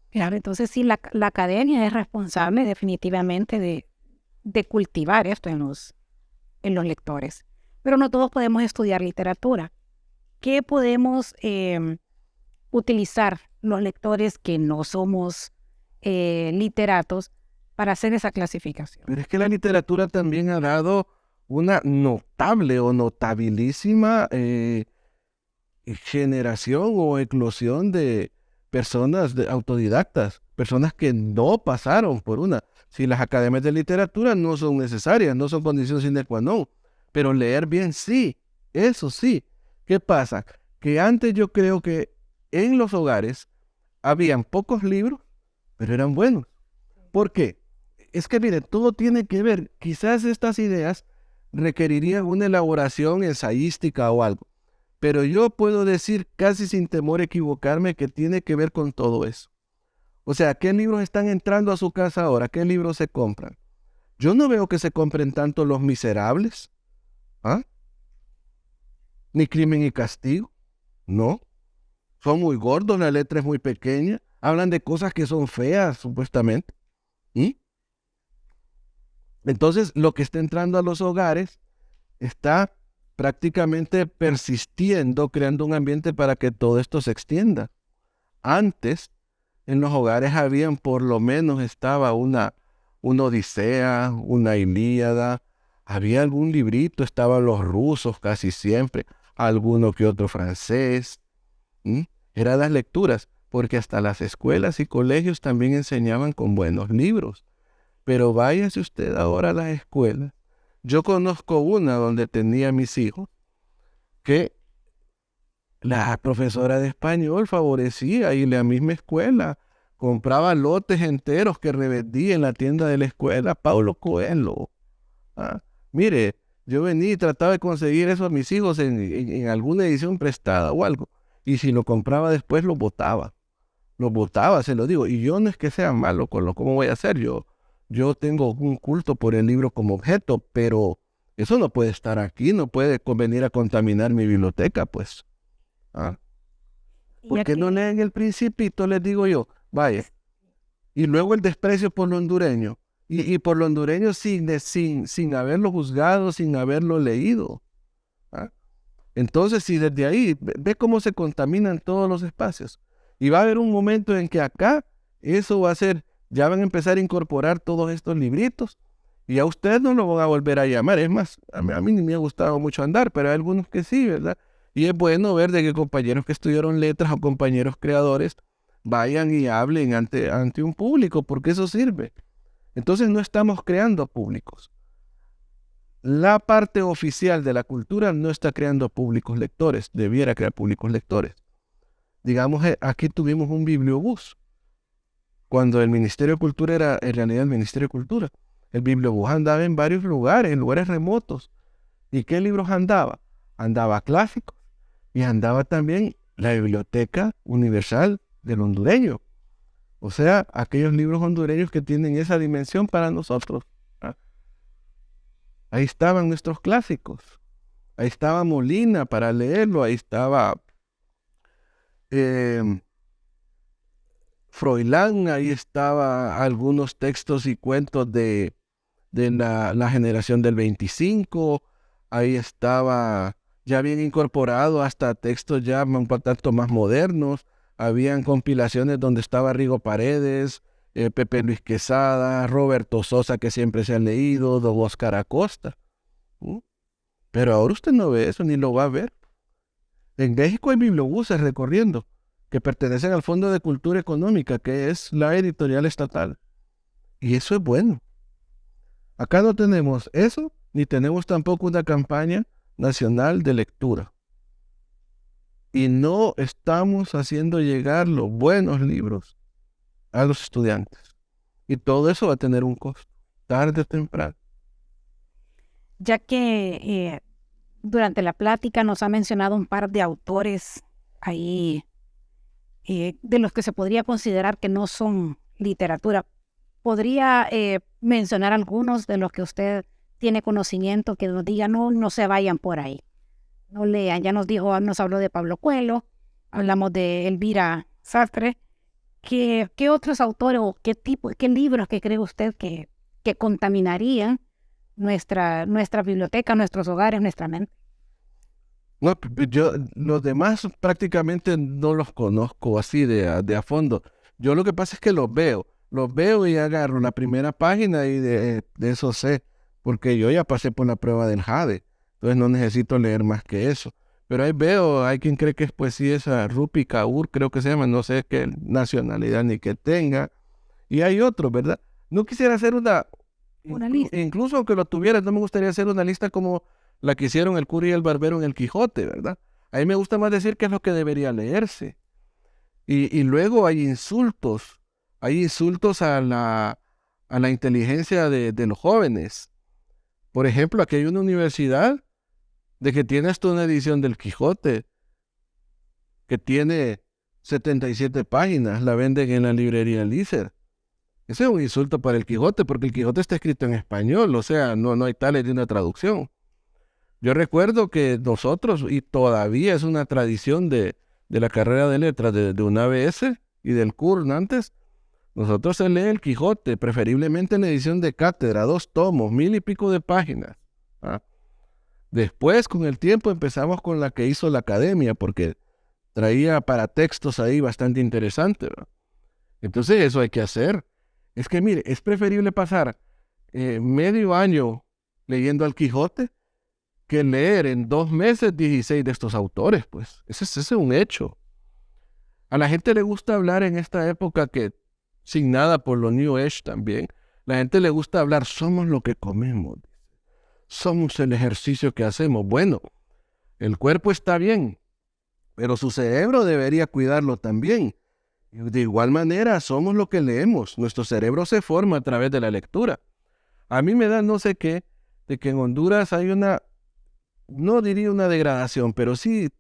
Claro, entonces sí, la academia es responsable definitivamente de cultivar esto en los lectores. Pero no todos podemos estudiar literatura. ¿Qué podemos utilizar los lectores que no somos literatos para hacer esa clasificación? Pero es que la literatura también ha dado una notable o notabilísima generación o eclosión de personas autodidactas, personas que no pasaron por una. Si las academias de literatura no son necesarias, no son condición sine qua non, pero leer bien sí, eso sí. ¿Qué pasa? Que antes yo creo que en los hogares habían pocos libros, pero eran buenos. ¿Por qué? Es que mire, todo tiene que ver, quizás estas ideas requerirían una elaboración ensayística o algo. Pero yo puedo decir casi sin temor a equivocarme que tiene que ver con todo eso. O sea, ¿qué libros están entrando a su casa ahora? ¿Qué libros se compran? Yo no veo que se compren tanto Los Miserables, ¿ah? Ni Crimen y Castigo, no. Son muy gordos, la letra es muy pequeña, hablan de cosas que son feas, supuestamente. ¿Mm? Entonces, lo que está entrando a los hogares está prácticamente persistiendo, creando un ambiente para que todo esto se extienda. Antes, en los hogares habían, por lo menos estaba una Odisea, una Ilíada, había algún librito, estaban los rusos casi siempre, alguno que otro francés. Eran las lecturas, porque hasta las escuelas y colegios también enseñaban con buenos libros. Pero váyase usted ahora a las escuelas. Yo conozco una donde tenía mis hijos, que la profesora de español favorecía y la misma escuela compraba lotes enteros que revendía en la tienda de la escuela. Paulo Coelho. Ah, mire, yo venía y trataba de conseguir eso a mis hijos en alguna edición prestada o algo. Y si lo compraba después, lo botaba. Lo botaba, se lo digo. Y yo no es que sea malo con lo, ¿cómo voy a hacer? Yo tengo un culto por el libro como objeto, pero eso no puede estar aquí, no puede venir a contaminar mi biblioteca, pues. ¿Ah? ¿Por qué no leen el Principito? Les digo yo, vaya. Y luego el desprecio por lo hondureño. Y por lo hondureño sin haberlo juzgado, sin haberlo leído. ¿Ah? Entonces, si desde ahí, ve cómo se contaminan todos los espacios. Y va a haber un momento en que acá, eso va a ser, ya van a empezar a incorporar todos estos libritos. Y a ustedes no lo van a volver a llamar. Es más, a mí ni me ha gustado mucho andar, pero hay algunos que sí, ¿verdad? Y es bueno ver de que compañeros que estudiaron letras o compañeros creadores vayan y hablen ante un público, porque eso sirve. Entonces no estamos creando públicos. La parte oficial de la cultura no está creando públicos lectores, debiera crear públicos lectores. Digamos, aquí tuvimos un bibliobús, cuando el Ministerio de Cultura era en realidad el Ministerio de Cultura. El bibliobús andaba en varios lugares, en lugares remotos. ¿Y qué libros andaba? Andaba clásicos y andaba también la Biblioteca Universal del Hondureño. O sea, aquellos libros hondureños que tienen esa dimensión para nosotros. ¿Ah? Ahí estaban nuestros clásicos. Ahí estaba Molina para leerlo. Ahí estaba Froilán. Ahí estaba algunos textos y cuentos de la generación del 25. Ahí estaba ya bien incorporado hasta textos ya un tanto más modernos. Habían compilaciones donde estaba Rigo Paredes, Pepe Luis Quesada, Roberto Sosa, que siempre se han leído, don Oscar Acosta. ¿Mm? Pero ahora usted no ve eso, ni lo va a ver. En México hay bibliobuses recorriendo, que pertenecen al Fondo de Cultura Económica, que es la editorial estatal. Y eso es bueno. Acá no tenemos eso, ni tenemos tampoco una campaña nacional de lectura. Y no estamos haciendo llegar los buenos libros a los estudiantes. Y todo eso va a tener un costo, tarde o temprano. Ya que durante la plática nos ha mencionado un par de autores ahí de los que se podría considerar que no son literatura. ¿Podría mencionar algunos de los que usted tiene conocimiento que nos diga no se vayan por ahí? No lean. Ya nos habló de Pablo Coelho, hablamos de Elvira Sartre. ¿Qué otros autores o qué libros que cree usted que contaminarían nuestra biblioteca, nuestros hogares, nuestra mente? No, yo los demás prácticamente no los conozco así de a fondo. Yo lo que pasa es que los veo y agarro la primera página y de eso sé, porque yo ya pasé por la prueba del Jade, entonces no necesito leer más que eso. Pero ahí veo, hay quien cree que es poesía esa Rupi Kaur, creo que se llama, no sé qué nacionalidad ni que tenga, y hay otros, ¿verdad? No quisiera hacer Una lista. incluso aunque lo tuviera, no me gustaría hacer una lista como la que hicieron el cura y el barbero en el Quijote, ¿verdad? A mí me gusta más decir qué es lo que debería leerse. Y luego hay insultos a la inteligencia de los jóvenes. Por ejemplo, aquí hay una universidad de que tiene hasta una edición del Quijote, que tiene 77 páginas, la venden en la librería Lícer. Ese es un insulto para el Quijote, porque el Quijote está escrito en español, o sea, no hay tales de una traducción. Yo recuerdo que nosotros, y todavía es una tradición de la carrera de letras de una ABS y del CURN antes, nosotros se lee el Quijote, preferiblemente en edición de cátedra, 2 tomos, 1000 y pico de páginas. ¿Ah? Después, con el tiempo, empezamos con la que hizo la academia, porque traía paratextos ahí bastante interesantes, ¿verdad? Entonces, eso hay que hacer. Es que, mire, es preferible pasar medio año leyendo al Quijote que leer en 2 meses 16 de estos autores, pues. Ese es un hecho. A la gente le gusta hablar en esta época que, sin nada por lo New Age también, la gente le gusta hablar, somos lo que comemos, somos el ejercicio que hacemos. Bueno, el cuerpo está bien, pero su cerebro debería cuidarlo también. De igual manera, somos lo que leemos. Nuestro cerebro se forma a través de la lectura. A mí me da no sé qué, de que en Honduras hay no diría una degradación, pero sí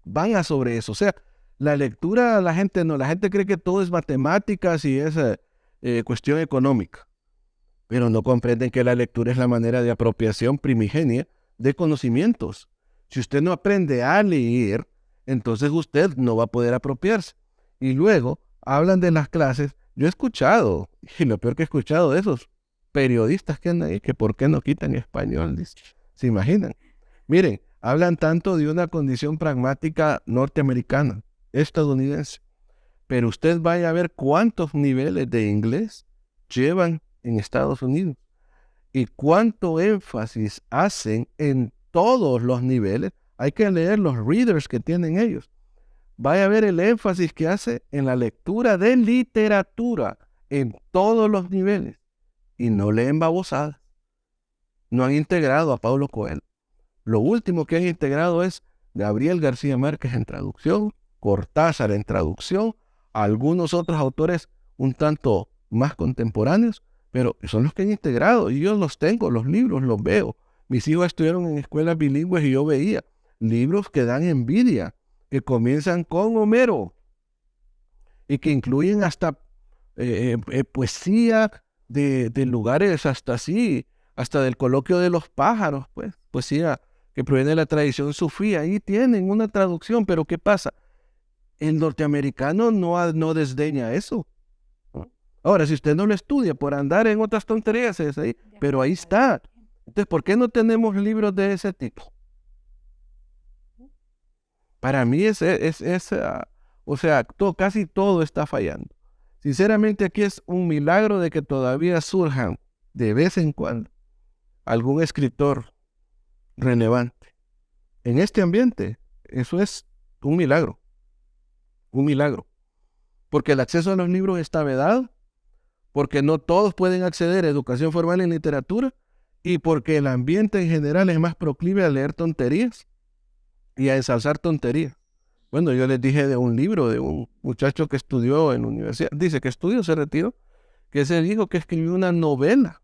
van a sobre eso. O sea, la lectura, la gente cree que todo es matemáticas y es cuestión económica, pero no comprenden que la lectura es la manera de apropiación primigenia de conocimientos. Si usted no aprende a leer, entonces usted no va a poder apropiarse. Y luego hablan de las clases. Yo he escuchado, y lo peor que he escuchado de esos periodistas que andan ahí, que por qué no quitan español, dice. ¿Se imaginan? Miren, hablan tanto de una condición pragmática norteamericana, estadounidense, pero usted vaya a ver cuántos niveles de inglés llevan en Estados Unidos y cuánto énfasis hacen en todos los niveles. Hay que leer los readers que tienen ellos. Vaya a ver el énfasis que hace en la lectura de literatura en todos los niveles y no leen babosadas. No han integrado a Pablo Coelho. Lo último que han integrado es Gabriel García Márquez en traducción, Cortázar en traducción, algunos otros autores un tanto más contemporáneos, pero son los que han integrado y yo los tengo, los libros los veo. Mis hijos estudiaron en escuelas bilingües y yo veía libros que dan envidia, que comienzan con Homero y que incluyen hasta poesía de lugares hasta así, hasta del coloquio de los pájaros, pues, poesía que proviene de la tradición sufí. Ahí tienen una traducción, pero ¿qué pasa? El norteamericano no desdeña eso. Ahora, si usted no lo estudia por andar en otras tonterías, es ahí, pero ahí está. Entonces, ¿por qué no tenemos libros de ese tipo? Para mí o sea, casi todo está fallando. Sinceramente, aquí es un milagro de que todavía surjan de vez en cuando algún escritor relevante. En este ambiente, eso es un milagro. Un milagro. Porque el acceso a los libros está vedado, porque no todos pueden acceder a educación formal en literatura y porque el ambiente en general es más proclive a leer tonterías y a ensalzar tonterías. Bueno, yo les dije de un libro de un muchacho que estudió en la universidad, dice que estudió, se retiró, que se dijo que escribió una novela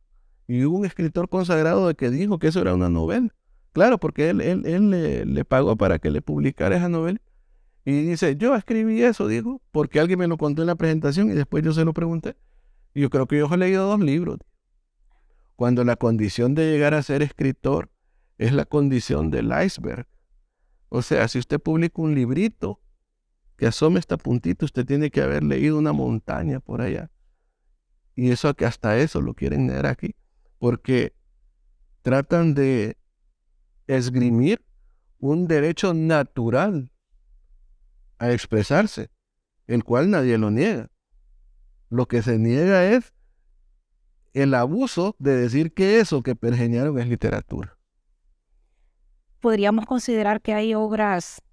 y hubo un escritor consagrado de que dijo que eso era una novela. Claro, porque él le pagó para que le publicara esa novela Y dice, yo escribí eso, dijo, porque alguien me lo contó en la presentación y después yo se lo pregunté. Y yo creo que yo he leído 2 libros. Cuando la condición de llegar a ser escritor es la condición del iceberg. O sea, si usted publica un librito que asome esta puntita, usted tiene que haber leído una montaña por allá. Y eso, que hasta eso lo quieren leer aquí, porque tratan de esgrimir un derecho natural a expresarse, el cual nadie lo niega. Lo que se niega es el abuso de decir que eso que pergeñaron es literatura. Podríamos considerar que hay obras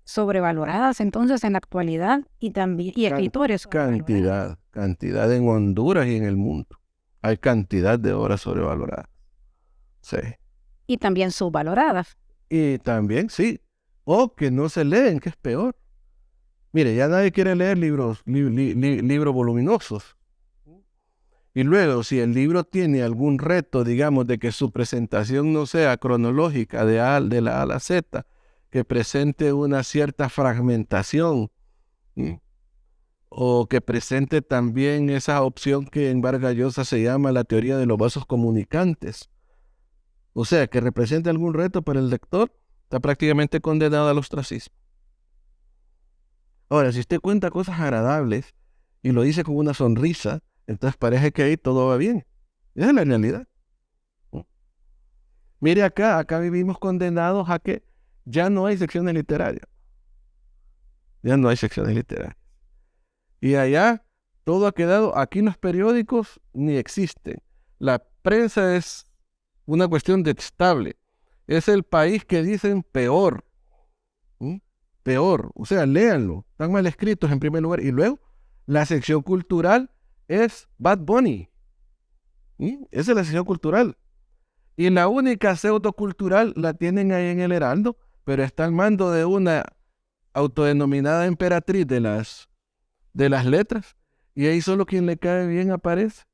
sobrevaloradas entonces en la actualidad y también escritores sobrevalorados. Cantidad en Honduras y en el mundo. Hay cantidad de obras sobrevaloradas. Sí. Y también subvaloradas. Y también, sí, o que no se leen, que es peor. Mire, ya nadie quiere leer libros voluminosos. Y luego, si el libro tiene algún reto, digamos, de que su presentación no sea cronológica de la A a la Z, que presente una cierta fragmentación, ¿sí? O que presente también esa opción que en Vargas Llosa se llama la teoría de los vasos comunicantes. O sea, que represente algún reto para el lector, está prácticamente condenado al ostracismo. Ahora, si usted cuenta cosas agradables y lo dice con una sonrisa, entonces parece que ahí todo va bien. Esa es la realidad. Mire acá vivimos condenados a que ya no hay secciones literarias. Ya no hay secciones literarias. Y allá todo ha quedado, aquí los periódicos ni existen. La prensa es una cuestión detestable. Es el país que dicen peor. Peor. O sea, léanlo. Están mal escritos en primer lugar. Y luego, la sección cultural es Bad Bunny. Esa es la sección cultural. Y la única pseudocultural la tienen ahí en el Heraldo, pero está al mando de una autodenominada emperatriz de las letras. Y ahí solo quien le cae bien aparece.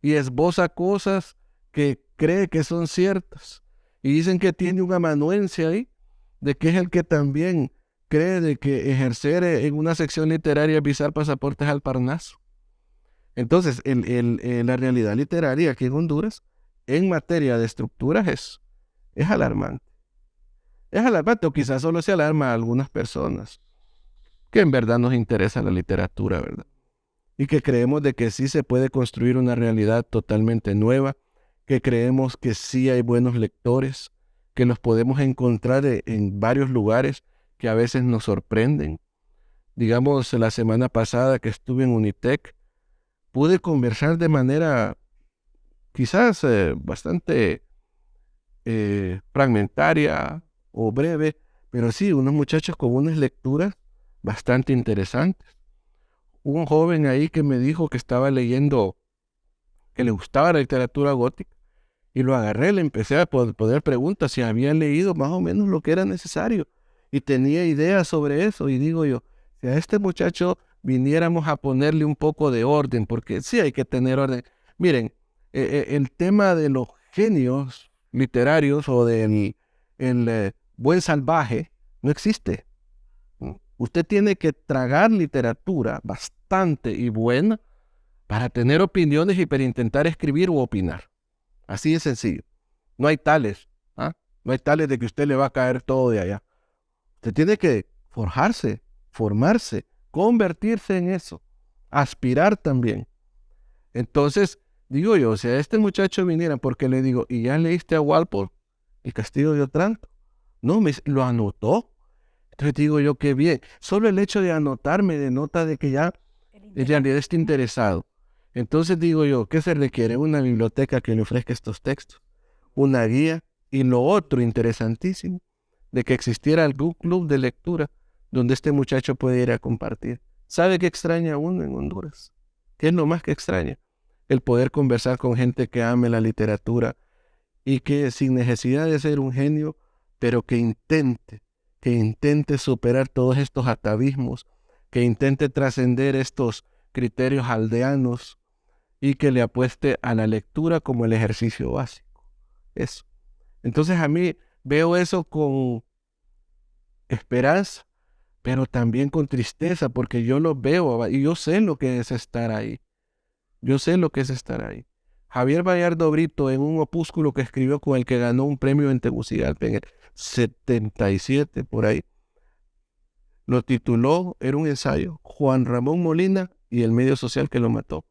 Y esboza cosas que cree que son ciertas. Y dicen que tiene un amanuense ahí, de que es el que también cree de que ejercer en una sección literaria es visar pasaportes al Parnaso. Entonces, la realidad literaria aquí en Honduras, en materia de estructuras, es alarmante. Es alarmante, o quizás solo se alarma a algunas personas, que en verdad nos interesa la literatura, ¿verdad? Y que creemos de que sí se puede construir una realidad totalmente nueva, que creemos que sí hay buenos lectores, que los podemos encontrar en varios lugares que a veces nos sorprenden. Digamos, la semana pasada que estuve en Unitec, pude conversar de manera quizás bastante fragmentaria o breve, pero sí, unos muchachos con unas lecturas bastante interesantes. Hubo un joven ahí que me dijo que estaba leyendo, que le gustaba la literatura gótica, y lo agarré, le empecé a poner preguntas si había leído más o menos lo que era necesario, y tenía ideas sobre eso, y digo yo, si a este muchacho viniéramos a ponerle un poco de orden, porque sí hay que tener orden. Miren, el tema de los genios literarios o del buen salvaje no existe. Usted tiene que tragar literatura bastante y buena para tener opiniones y para intentar escribir u opinar. Así de sencillo. No hay tales. No hay tales de que usted le va a caer todo de allá. Usted tiene que forjarse, formarse, convertirse en eso, aspirar también. Entonces, digo yo, si a este muchacho viniera, porque le digo, ¿y ya leíste a Walpole, El castigo de Otranto? No, lo anotó. Entonces digo yo, qué bien. Solo el hecho de anotarme denota de que ya en realidad está interesado. Entonces digo yo, ¿qué se requiere? Una biblioteca que le ofrezca estos textos, una guía, y lo otro interesantísimo, de que existiera algún club de lectura donde este muchacho puede ir a compartir. ¿Sabe qué extraña uno en Honduras? ¿Qué es lo más que extraña? El poder conversar con gente que ame la literatura y que sin necesidad de ser un genio, pero que intente superar todos estos atavismos, que intente trascender estos criterios aldeanos y que le apueste a la lectura como el ejercicio básico. Eso. Entonces a mí veo eso con esperanza, pero también con tristeza, porque yo lo veo y yo sé lo que es estar ahí. Yo sé lo que es estar ahí. Javier Bayardo Brito, en un opúsculo que escribió con el que ganó un premio en Tegucigalpa en el 77, por ahí, lo tituló, era un ensayo, Juan Ramón Molina y el medio social que lo mató.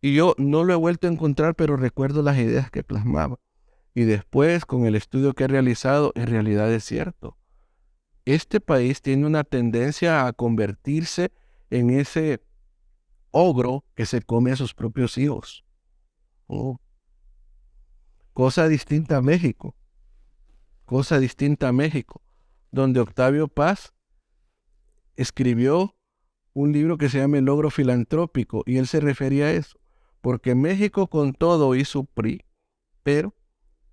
Y yo no lo he vuelto a encontrar, pero recuerdo las ideas que plasmaba. Y después, con el estudio que he realizado, en realidad es cierto. Este país tiene una tendencia a convertirse en ese ogro que se come a sus propios hijos. Oh. Cosa distinta a México. Cosa distinta a México, donde Octavio Paz escribió un libro que se llama El logro filantrópico, y él se refería a eso, porque México con todo hizo PRI, pero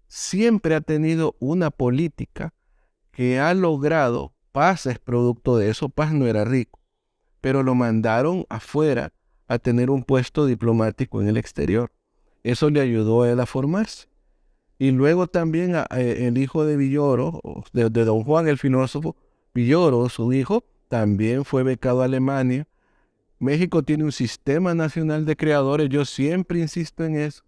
siempre ha tenido una política que ha logrado. Paz es producto de eso. Paz no era rico, pero lo mandaron afuera a tener un puesto diplomático en el exterior. Eso le ayudó a él a formarse. Y luego también el hijo de Villoro, de don Juan el filósofo, Villoro, su hijo, también fue becado a Alemania. México tiene un sistema nacional de creadores, yo siempre insisto en eso.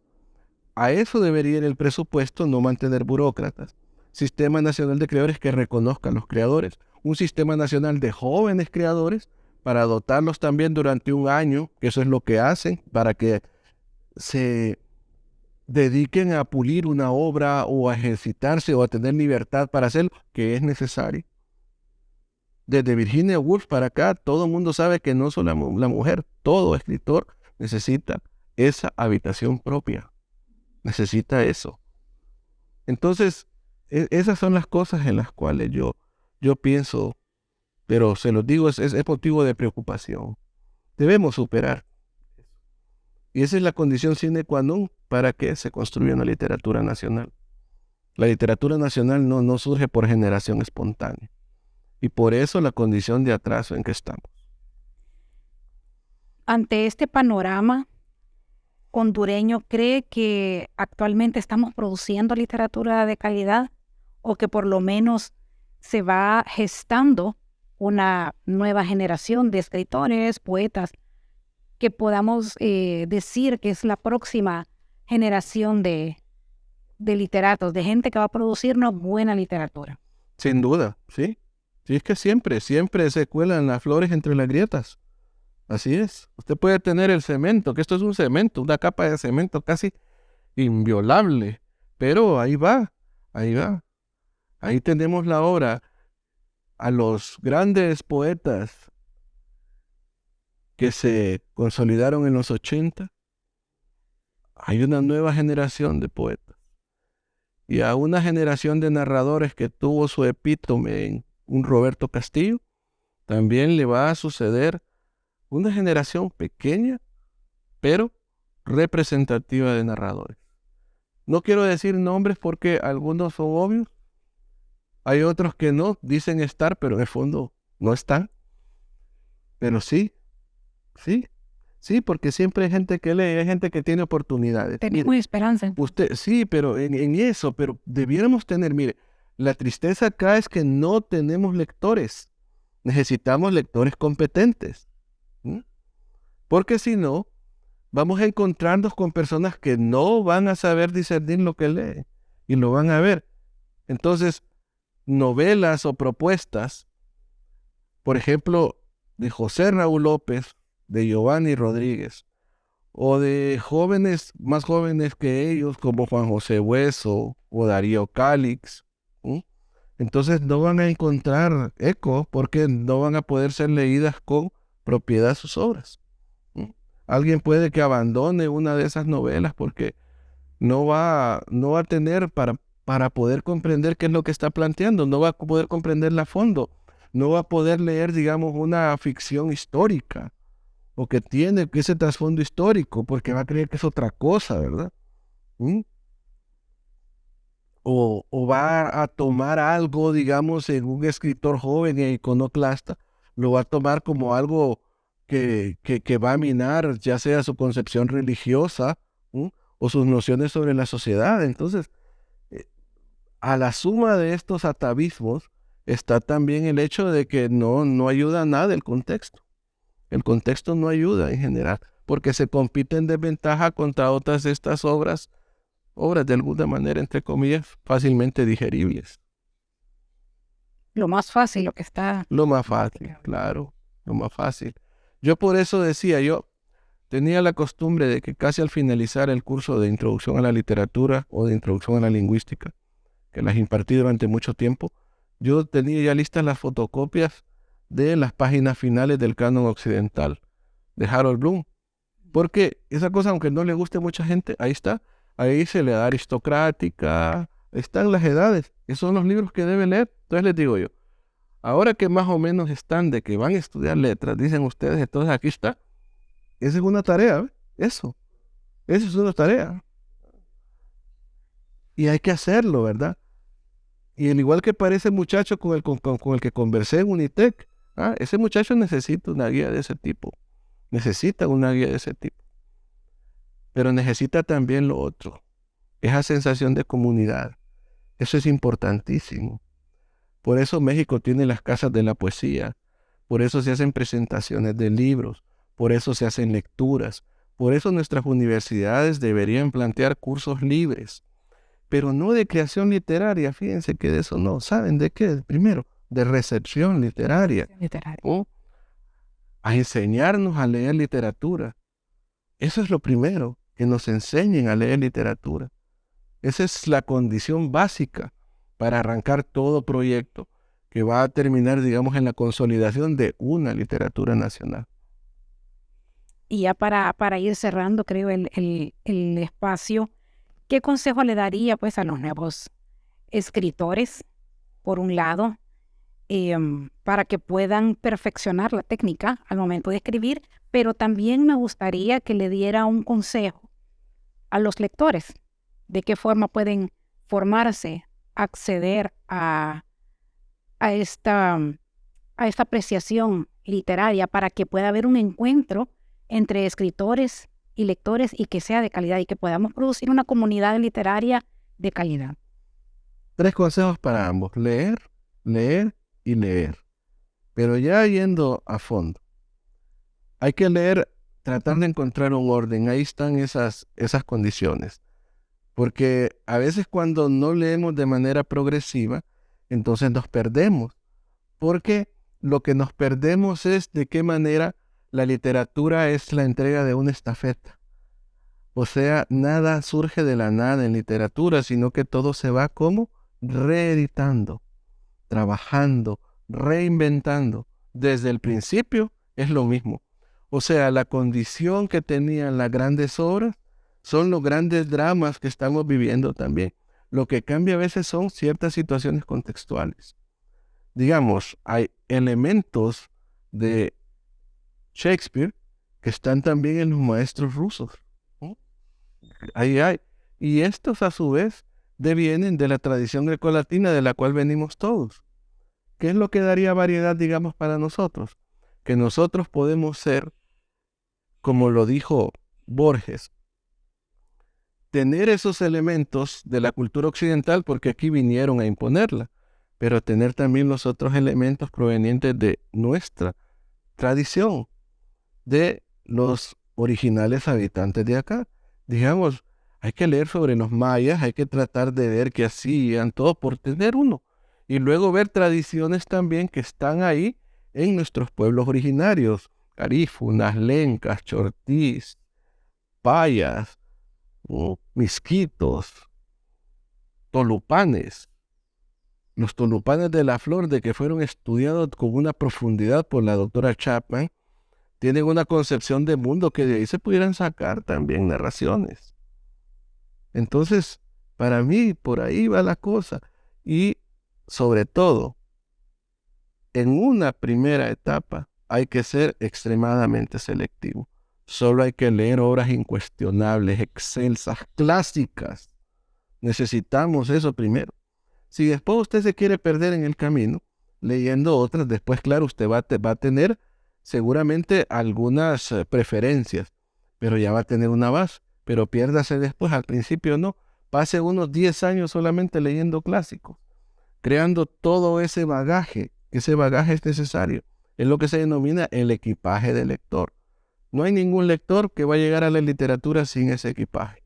A eso debería ir el presupuesto, no mantener burócratas. Sistema nacional de creadores que reconozcan los creadores. Un sistema nacional de jóvenes creadores para dotarlos también durante un año, que eso es lo que hacen, para que se dediquen a pulir una obra o a ejercitarse o a tener libertad para hacerlo, que es necesario. Desde Virginia Woolf para acá, todo el mundo sabe que no solo la mujer, todo escritor necesita esa habitación propia. Necesita eso. Entonces, esas son las cosas en las cuales yo pienso, pero se los digo, es motivo de preocupación. Debemos superar. Y esa es la condición sine qua non para que se construya una literatura nacional. La literatura nacional no surge por generación espontánea. Y por eso la condición de atraso en que estamos. Ante este panorama hondureño, ¿cree que actualmente estamos produciendo literatura de calidad o que por lo menos se va gestando una nueva generación de escritores, poetas, que podamos decir que es la próxima generación de literatos, de gente que va a producirnos buena literatura? Sin duda, sí. Sí, es que siempre se cuelan las flores entre las grietas. Así es. Usted puede tener el cemento, que esto es un cemento, una capa de cemento casi inviolable, pero ahí va, ahí va. Ahí tenemos la obra. A los grandes poetas que se consolidaron en los 80, hay una nueva generación de poetas. Y a una generación de narradores que tuvo su epítome en un Roberto Castillo, también le va a suceder una generación pequeña, pero representativa de narradores. No quiero decir nombres porque algunos son obvios. Hay otros que no, dicen estar, pero en el fondo no están. Pero sí, porque siempre hay gente que lee, hay gente que tiene oportunidades. Tenemos esperanza. Usted, sí, pero en eso, pero debiéramos tener, mire, la tristeza acá es que no tenemos lectores. Necesitamos lectores competentes. Porque si no, vamos a encontrarnos con personas que no van a saber discernir lo que leen y lo van a ver. Entonces, novelas o propuestas, por ejemplo, de José Raúl López, de Giovanni Rodríguez, o de jóvenes, más jóvenes que ellos, como Juan José Hueso o Darío Calix, entonces no van a encontrar eco porque no van a poder ser leídas con propiedad sus obras. Alguien puede que abandone una de esas novelas porque no va a tener para poder comprender qué es lo que está planteando, no va a poder comprenderla a fondo, no va a poder leer, digamos, una ficción histórica o que tiene ese trasfondo histórico porque va a creer que es otra cosa, ¿verdad? O va a tomar algo, digamos, en un escritor joven e iconoclasta, lo va a tomar como algo que va a minar ya sea su concepción religiosa o sus nociones sobre la sociedad. Entonces, a la suma de estos atavismos está también el hecho de que no ayuda a nada el contexto. El contexto no ayuda en general, porque se compite en desventaja contra otras de estas obras de alguna manera, entre comillas, fácilmente digeribles. Lo más fácil, lo que está... Lo más fácil, claro, lo más fácil. Yo por eso decía, yo tenía la costumbre de que casi al finalizar el curso de Introducción a la Literatura o de Introducción a la Lingüística, que las impartí durante mucho tiempo, yo tenía ya listas las fotocopias de las páginas finales del Canon Occidental de Harold Bloom, porque esa cosa, aunque no le guste a mucha gente, ahí está, ahí se le da aristocrática, están las edades, esos son los libros que debe leer. Entonces les digo yo, ahora que más o menos están de que van a estudiar letras, dicen ustedes, entonces aquí está, esa es una tarea, ¿ve? Eso es una tarea. Y hay que hacerlo, ¿verdad? Y al igual que parece muchacho con el que conversé en Unitec, ese muchacho necesita una guía de ese tipo. Necesita una guía de ese tipo. Pero necesita también lo otro, esa sensación de comunidad. Eso es importantísimo. Por eso México tiene las casas de la poesía. Por eso se hacen presentaciones de libros. Por eso se hacen lecturas. Por eso nuestras universidades deberían plantear cursos libres. Pero no de creación literaria, fíjense que de eso no. ¿Saben de qué? Primero, de recepción literaria. ¿No? A enseñarnos a leer literatura. Eso es lo primero, que nos enseñen a leer literatura. Esa es la condición básica para arrancar todo proyecto que va a terminar, digamos, en la consolidación de una literatura nacional. Y ya para ir cerrando, creo, el espacio, ¿qué consejo le daría pues a los nuevos escritores, por un lado, para que puedan perfeccionar la técnica al momento de escribir? Pero también me gustaría que le diera un consejo a los lectores, de qué forma pueden formarse, acceder a esta apreciación literaria para que pueda haber un encuentro entre escritores y lectores y que sea de calidad y que podamos producir una comunidad literaria de calidad. 3 consejos para ambos: leer, leer y leer. Pero ya yendo a fondo, hay que leer, tratar de encontrar un orden. Ahí están esas condiciones. Porque a veces cuando no leemos de manera progresiva, entonces nos perdemos. Porque lo que nos perdemos es de qué manera la literatura es la entrega de una estafeta. O sea, nada surge de la nada en literatura, sino que todo se va como reeditando, trabajando, reinventando. Desde el principio es lo mismo. O sea, la condición que tenían las grandes obras son los grandes dramas que estamos viviendo también. Lo que cambia a veces son ciertas situaciones contextuales. Digamos, hay elementos de Shakespeare que están también en los maestros rusos, ¿no? Ahí hay. Y estos a su vez devienen de la tradición grecolatina de la cual venimos todos. ¿Qué es lo que daría variedad, digamos, para nosotros? Que nosotros podemos ser, como lo dijo Borges, tener esos elementos de la cultura occidental porque aquí vinieron a imponerla, pero tener también los otros elementos provenientes de nuestra tradición, de los originales habitantes de acá. Digamos, hay que leer sobre los mayas, hay que tratar de ver qué hacían, todo por tener uno. Y luego ver tradiciones también que están ahí en nuestros pueblos originarios: garífunas, lencas, chortís, payas, misquitos, tolupanes. Los tolupanes de la flor, de que fueron estudiados con una profundidad por la doctora Chapman, tienen una concepción de mundo que de ahí se pudieran sacar también narraciones. Entonces, para mí, por ahí va la cosa. Y sobre todo, en una primera etapa hay que ser extremadamente selectivo. Solo hay que leer obras incuestionables, excelsas, clásicas. Necesitamos eso primero. Si después usted se quiere perder en el camino, leyendo otras, después, claro, usted va a tener seguramente algunas preferencias, pero ya va a tener una base. Pero piérdase después, al principio no. Pase unos 10 años solamente leyendo clásicos. creando todo ese bagaje. Ese bagaje es necesario. Es lo que se denomina el equipaje del lector. No hay ningún lector que va a llegar a la literatura sin ese equipaje.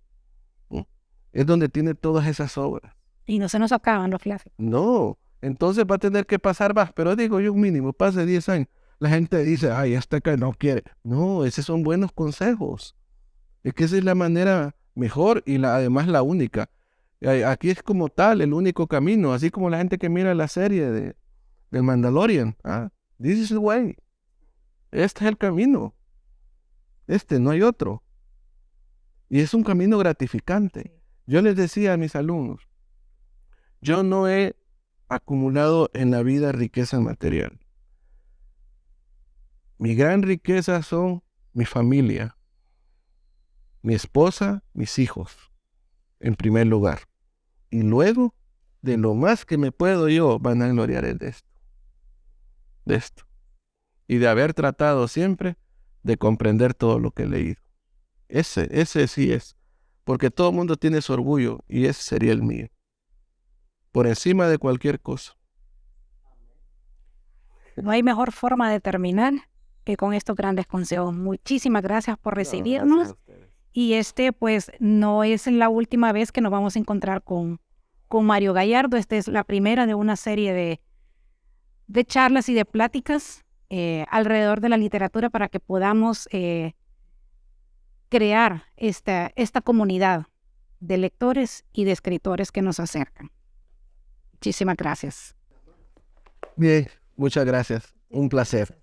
Es donde tiene todas esas obras. Y no se nos acaban los clásicos. No, entonces va a tener que pasar más, pero digo yo un mínimo, pase 10 años. La gente dice, ay, este que no quiere. No, esos son buenos consejos. Es que esa es la manera mejor y además la única. Aquí es como tal, el único camino, así como la gente que mira la serie del Mandalorian. This is the way. Este es el camino. No hay otro. Y es un camino gratificante. Yo les decía a mis alumnos, yo no he acumulado en la vida riqueza material. Mi gran riqueza son mi familia, mi esposa, mis hijos, en primer lugar. Y luego, de lo más que me puedo yo vanagloriar es de esto. Y de haber tratado siempre de comprender todo lo que he leído. Ese sí es. Porque todo el mundo tiene su orgullo y ese sería el mío. Por encima de cualquier cosa. No hay mejor forma de terminar que con estos grandes consejos. Muchísimas gracias por recibirnos. No, y pues no es la última vez que nos vamos a encontrar con Mario Gallardo. Esta es la primera de una serie de charlas y de pláticas alrededor de la literatura para que podamos crear esta comunidad de lectores y de escritores que nos acercan. Muchísimas gracias. Bien, muchas gracias. Un placer.